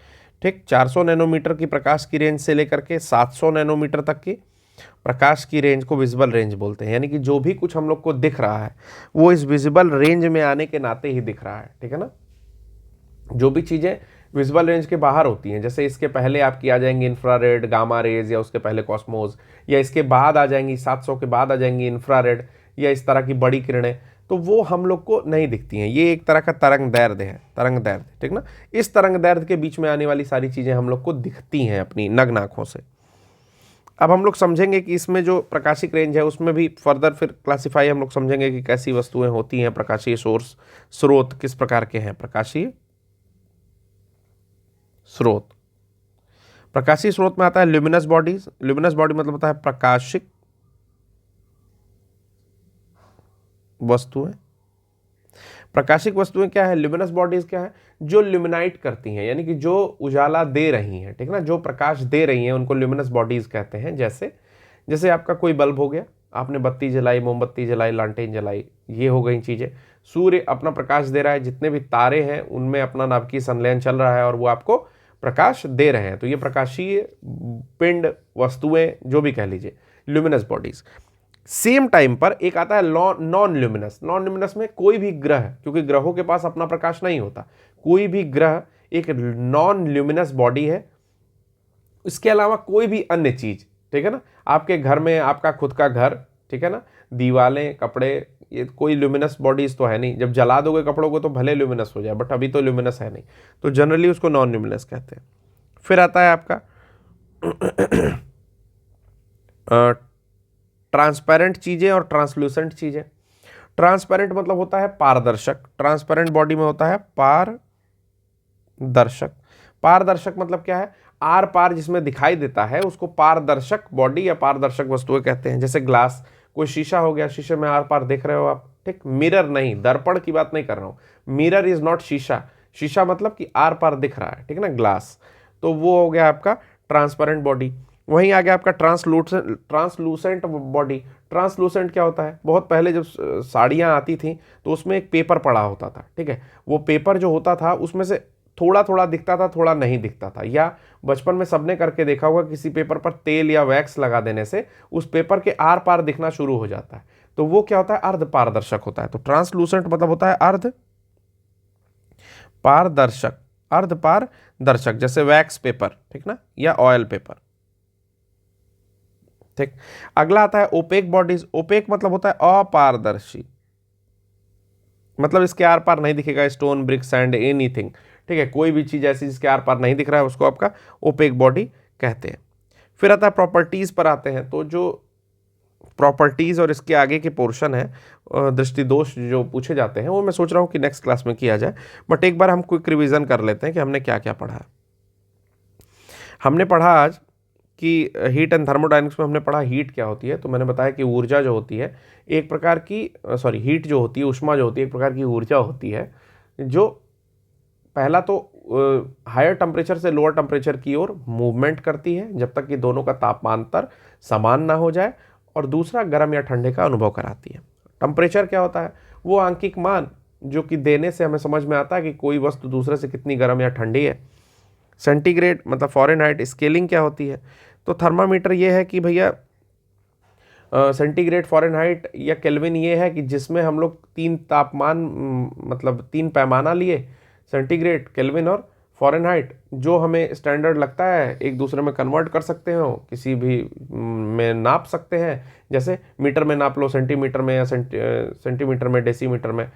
ठीक। 400 नैनोमीटर की प्रकाश की रेंज से लेकर के 700 नैनोमीटर तक की प्रकाश की रेंज को विजिबल रेंज बोलते हैं। यानी कि जो भी कुछ हम लोग को दिख रहा है वो इस विजिबल रेंज में आने के नाते ही दिख रहा है, ठीक है ना। जो भी चीज़ें विजिबल रेंज के बाहर होती हैं, जैसे इसके पहले आपकी आ जाएंगी इंफ्रारेड, गामा रेज, या उसके पहले कॉस्मोस, या इसके बाद आ जाएंगी 700 के बाद आ जाएंगी इंफ्रारेड, या इस तरह की बड़ी किरणें, तो वो हम लोग को नहीं दिखती हैं। ये एक तरह का तरंग दैर्ध्य है, तरंग दैर्ध्य, ठीक ना। इस तरंग दैर्ध्य के बीच में आने वाली सारी चीज़ें हम लोग को दिखती हैं अपनी नग्न आँखों से। अब हम लोग समझेंगे कि इसमें जो प्रकाशिक रेंज है उसमें भी फर्दर फिर क्लासिफाई हम लोग समझेंगे कि कैसी वस्तुएं होती हैं, प्रकाशीय सोर्स, स्रोत किस प्रकार के हैं, प्रकाशीय स्रोत। प्रकाशीय स्रोत में आता है ल्यूमिनस बॉडीज। ल्यूमिनस बॉडी मतलब होता है प्रकाशिक वस्तुएं। प्रकाशिक वस्तुएं क्या है, ल्यूमिनस बॉडीज क्या है, जो ल्यूमिनाइट करती हैं, यानी कि जो उजाला दे रही हैं, ठीक ना, जो प्रकाश दे रही हैं, उनको ल्यूमिनस बॉडीज कहते हैं। जैसे जैसे आपका कोई बल्ब हो गया, आपने बत्ती जलाई, मोमबत्ती जलाई, लालटेन जलाई, ये हो गई चीज़ें। सूर्य अपना प्रकाश दे रहा है, जितने भी तारे हैं उनमें अपना नाभिकीय संलयन चल रहा है और वो आपको प्रकाश दे रहे हैं। तो ये प्रकाशीय पिंड, वस्तुएं, जो भी कह लीजिए, ल्यूमिनस बॉडीज। सेम टाइम पर एक आता है नॉन ल्यूमिनस। नॉन ल्यूमिनस में कोई भी ग्रह, क्योंकि ग्रहों के पास अपना प्रकाश नहीं होता, कोई भी ग्रह एक नॉन ल्यूमिनस बॉडी है। इसके अलावा कोई भी अन्य चीज, ठीक है ना, आपके घर में आपका खुद का घर, ठीक है ना, दीवारें, कपड़े, ये कोई ल्यूमिनस बॉडीज तो है नहीं। जब जला दोगे कपड़ों को तो भले ल्यूमिनस हो जाए, बट अभी तो ल्यूमिनस है नहीं, तो जनरली उसको नॉन ल्यूमिनस कहते हैं। फिर आता है आपका ट्रांसपेरेंट चीजें और ट्रांसलूसेंट चीजें। ट्रांसपेरेंट मतलब होता है पारदर्शक, ट्रांसपेरेंट बॉडी में होता है पारदर्शक। पारदर्शक मतलब क्या है, आर पार जिसमें दिखाई देता है उसको पारदर्शक बॉडी या पारदर्शक वस्तुएं कहते हैं। जैसे ग्लास, कोई शीशा हो गया, शीशे में आर पार देख रहे हो आप, ठीक। मिरर नहीं, दर्पण की बात नहीं कर रहा हूं, मिरर इज नॉट शीशा। शीशा मतलब कि आर पार दिख रहा है, ठीक है ना, ग्लास। तो वो हो गया आपका ट्रांसपेरेंट बॉडी। वहीं आ गया आपका ट्रांसलूसेंट बॉडी। ट्रांसलूसेंट क्या होता है, बहुत पहले जब साड़ियाँ आती थी तो उसमें एक पेपर पड़ा होता था, ठीक है। वो पेपर जो होता था उसमें से थोड़ा थोड़ा दिखता था, थोड़ा नहीं दिखता था। या बचपन में सबने करके देखा होगा, किसी पेपर पर तेल या वैक्स लगा देने से उस पेपर के आर पार दिखना शुरू हो जाता है, तो वो क्या होता है, अर्ध पारदर्शक होता है। तो ट्रांसलूसेंट मतलब होता है अर्ध पारदर्शक, अर्ध पारदर्शक, जैसे वैक्स पेपर, ठीक ना, या ऑयल पेपर, ठीक। अगला आता है ओपेक बॉडीज। ओपेक मतलब होता है अपारदर्शी, मतलब इसके आर पार नहीं दिखेगा, स्टोन, ब्रिक, सैंड, एनीथिंग, ठीक है, कोई भी चीज ऐसी जिसके आर पार नहीं दिख रहा है उसको आपका ओपेक बॉडी कहते हैं। फिर आता है प्रॉपर्टीज पर आते हैं। तो जो प्रॉपर्टीज और इसके आगे के पोर्शन है, दृष्टि दोष जो पूछे जाते हैं, वो मैं सोच रहा हूँ कि नेक्स्ट क्लास में किया जाए, बट एक बार हम क्विक रिवीजन कर लेते हैं कि हमने क्या क्या पढ़ा है। हमने पढ़ा आज कि हीट एंड थर्मोडायनेमिक्स में हमने पढ़ा हीट क्या होती है। तो मैंने बताया कि ऊर्जा जो होती है एक प्रकार की, हीट जो होती है, ऊष्मा जो होती है, एक प्रकार की ऊर्जा होती है जो पहला तो हायर टेम्परेचर से लोअर टेम्परेचर की ओर मूवमेंट करती है जब तक कि दोनों का तापमांतर समान ना हो जाए, और दूसरा गर्म या ठंडे का अनुभव कराती है। टेम्परेचर क्या होता है, वो आंकिक मान जो कि देने से हमें समझ में आता है कि कोई वस्तु दूसरे से कितनी गर्म या ठंडी है। सेंटीग्रेड मतलब फ़ारेनहाइट, स्केलिंग क्या होती है, तो थर्मामीटर ये है कि भैया सेंटीग्रेड, फ़ारेनहाइट या केल्विन ये है कि जिसमें हम लोग तीन तापमान, मतलब तीन पैमाना लिए, सेंटीग्रेड, केल्विन और फ़ारेनहाइट, जो हमें स्टैंडर्ड लगता है एक दूसरे में कन्वर्ट कर सकते हो, किसी भी में नाप सकते हैं। जैसे मीटर में नाप लो, सेंटीमीटर में, या सेंटीमीटर में, डेसीमीटर में,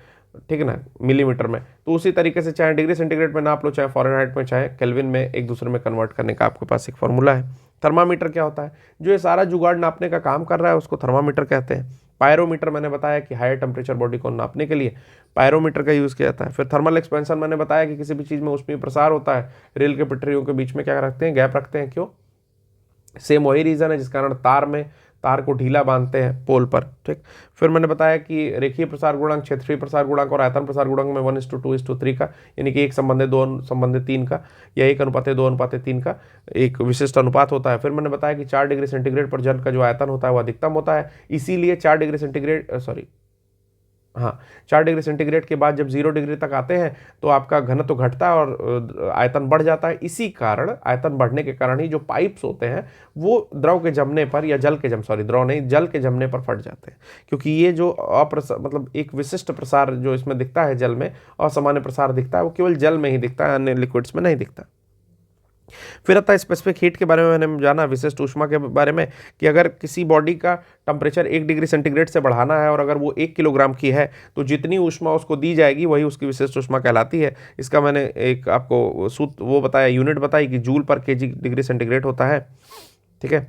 ठीक है ना, मिलीमीटर में। तो उसी तरीके से चाहे डिग्री सेंटीग्रेड में नाप लो, चाहे फ़ारेनहाइट में, चाहे केल्विन में, एक दूसरे में कन्वर्ट करने का आपके पास एक फॉर्मूला है। थर्मामीटर क्या होता है, जो ये सारा जुगाड़ नापने का काम कर रहा है उसको थर्मामीटर कहते हैं। पायरोमीटर मैंने बताया कि हायर टेम्परेचर बॉडी को नापने के लिए पायरोमीटर का यूज़ किया जाता है। फिर थर्मल एक्सपेंशन मैंने बताया कि किसी भी चीज़ में ऊष्मीय प्रसार होता है, रेल के पटरियों के बीच में क्या रखते हैं, गैप रखते हैं, क्यों, सेम वही रीज़न है जिस कारण तार को ढीला बांधते हैं पोल पर, ठीक। फिर मैंने बताया कि रेखीय प्रसार गुणांक, क्षेत्रीय प्रसार गुणांक और आयतन प्रसार गुणांक में 1:2:3 का, यानी कि 1:2:3 का या 1:2:3 का एक विशिष्ट अनुपात होता है। फिर मैंने बताया कि 4 डिग्री सेंटीग्रेड पर जल का जो आयतन होता है वो अधिकतम होता है, इसीलिए 4 डिग्री सेंटीग्रेड 4 डिग्री सेंटीग्रेड के बाद जब 0 डिग्री तक आते हैं तो आपका घनत्व घटता है और आयतन बढ़ जाता है। इसी कारण, आयतन बढ़ने के कारण ही जो पाइप्स होते हैं वो द्रव के जमने पर, या जल के जमने पर फट जाते हैं, क्योंकि ये जो मतलब एक विशिष्ट प्रसार जो इसमें दिखता है जल में, असामान्य प्रसार दिखता है, वो केवल जल में ही दिखता है, अन्य लिक्विड्स में नहीं दिखता। फिर आता है स्पेसिफिक हीट के बारे में मैंने जाना, विशिष्ट ऊष्मा के बारे में, कि अगर किसी बॉडी का टेम्परेचर 1 डिग्री सेंटीग्रेड से बढ़ाना है और अगर वो 1 किलोग्राम की है तो जितनी ऊष्मा उसको दी जाएगी वही उसकी विशिष्ट ऊष्मा कहलाती है। इसका मैंने एक आपको सूत्र वो बताया, यूनिट बताई कि जूल पर केजी डिग्री सेंटीग्रेड होता है, ठीक है।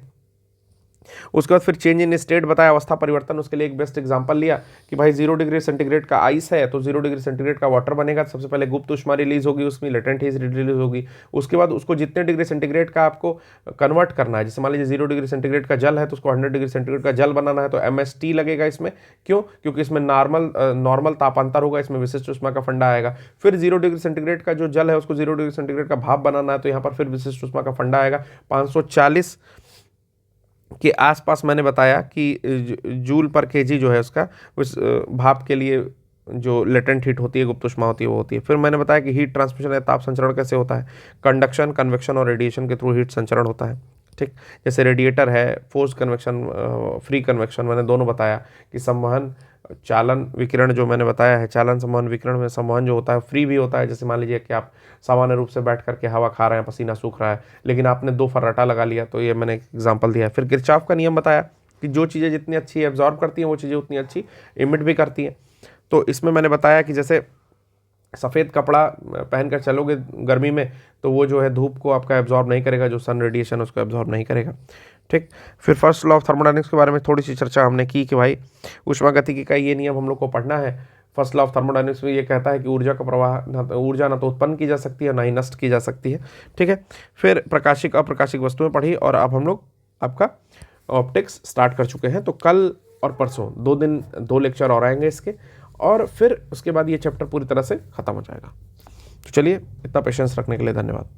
उसके बाद फिर चेंज इन स्टेट बताया, अवस्था परिवर्तन। उसके लिए एक बेस्ट एग्जांपल लिया कि भाई 0 डिग्री सेंटीग्रेड का आइस है तो 0 डिग्री सेंटीग्रेड का वाटर बनेगा, तो सबसे पहले गुप्त ऊष्मा रिलीज होगी, उसमें लेटेंट हीट रिलीज होगी। उसके बाद उसको जितने डिग्री सेंटीग्रेड का आपको कन्वर्ट करना है, जैसे मान लीजिए 0 डिग्री सेंटीग्रेड का जल है तो उसको 100 डिग्री सेंटीग्रेड का जल बनाना है, तो MST लगेगा इसमें। क्यों, क्योंकि इसमें नॉर्मल तापांतर होगा, इसमें विशिष्ट ऊष्मा का फंडा आएगा। फिर 0 डिग्री सेंटीग्रेड का जो जल है उसको 0 डिग्री सेंटीग्रेड का भाप बनाना है, तो यहाँ पर फिर विशिष्ट ऊष्मा का फंडा आएगा 540 कि आसपास मैंने बताया कि जूल पर केजी जो है उसका उस भाप के लिए जो लेटेंट हीट होती है, गुप्त ऊष्मा होती है, वो होती है। फिर मैंने बताया कि हीट ट्रांसमिशन या ताप संचरण कैसे होता है, कंडक्शन, कन्वेक्शन और रेडिएशन के थ्रू हीट संचरण होता है। ठीक, जैसे रेडिएटर है, फोर्स कन्वेक्शन, फ्री कन्वेक्शन, मैंने दोनों बताया कि संवहन, चालन विकिरण जो मैंने बताया है, चालन संवहन विकिरण में संवहन जो होता है फ्री भी होता है। जैसे मान लीजिए कि आप सामान्य रूप से बैठ करके हवा खा रहे हैं, पसीना सूख रहा है, लेकिन आपने 2 फर्राटा लगा लिया, तो ये मैंने एक एग्जाम्पल दिया है। फिर किरचॉफ का नियम बताया कि जो चीज़ें जितनी अच्छी एब्जॉर्ब करती हैं वो चीज़ें उतनी अच्छी इमिट भी करती हैं। तो इसमें मैंने बताया कि जैसे सफ़ेद कपड़ा पहन कर चलोगे गर्मी में, तो वो जो है धूप को आपका एब्जॉर्ब नहीं करेगा, जो सन रेडिएशन उसको एब्जॉर्ब नहीं करेगा। ठीक, फिर फर्स्ट लॉ ऑफ थर्मोडायनेमिक्स के बारे में थोड़ी सी चर्चा हमने की कि भाई ऊष्मागतिकी का ये नियम हम लोग को पढ़ना है। फर्स्ट लॉ ऑफ थर्मोडायनेमिक्स में ये कहता है कि ऊर्जा का प्रवाह, ऊर्जा ना तो उत्पन्न की जा सकती है ना ही नष्ट की जा सकती है। ठीक है, फिर प्रकाशिक अप्रकाशिक वस्तुएं पढ़ी, और अब हम लोग आपका ऑप्टिक्स स्टार्ट कर चुके हैं। तो कल और परसों 2 दिन 2 लेक्चर और आएंगे इसके, और फिर उसके बाद ये चैप्टर पूरी तरह से ख़त्म हो जाएगा। तो चलिए, इतना पेशेंस रखने के लिए धन्यवाद।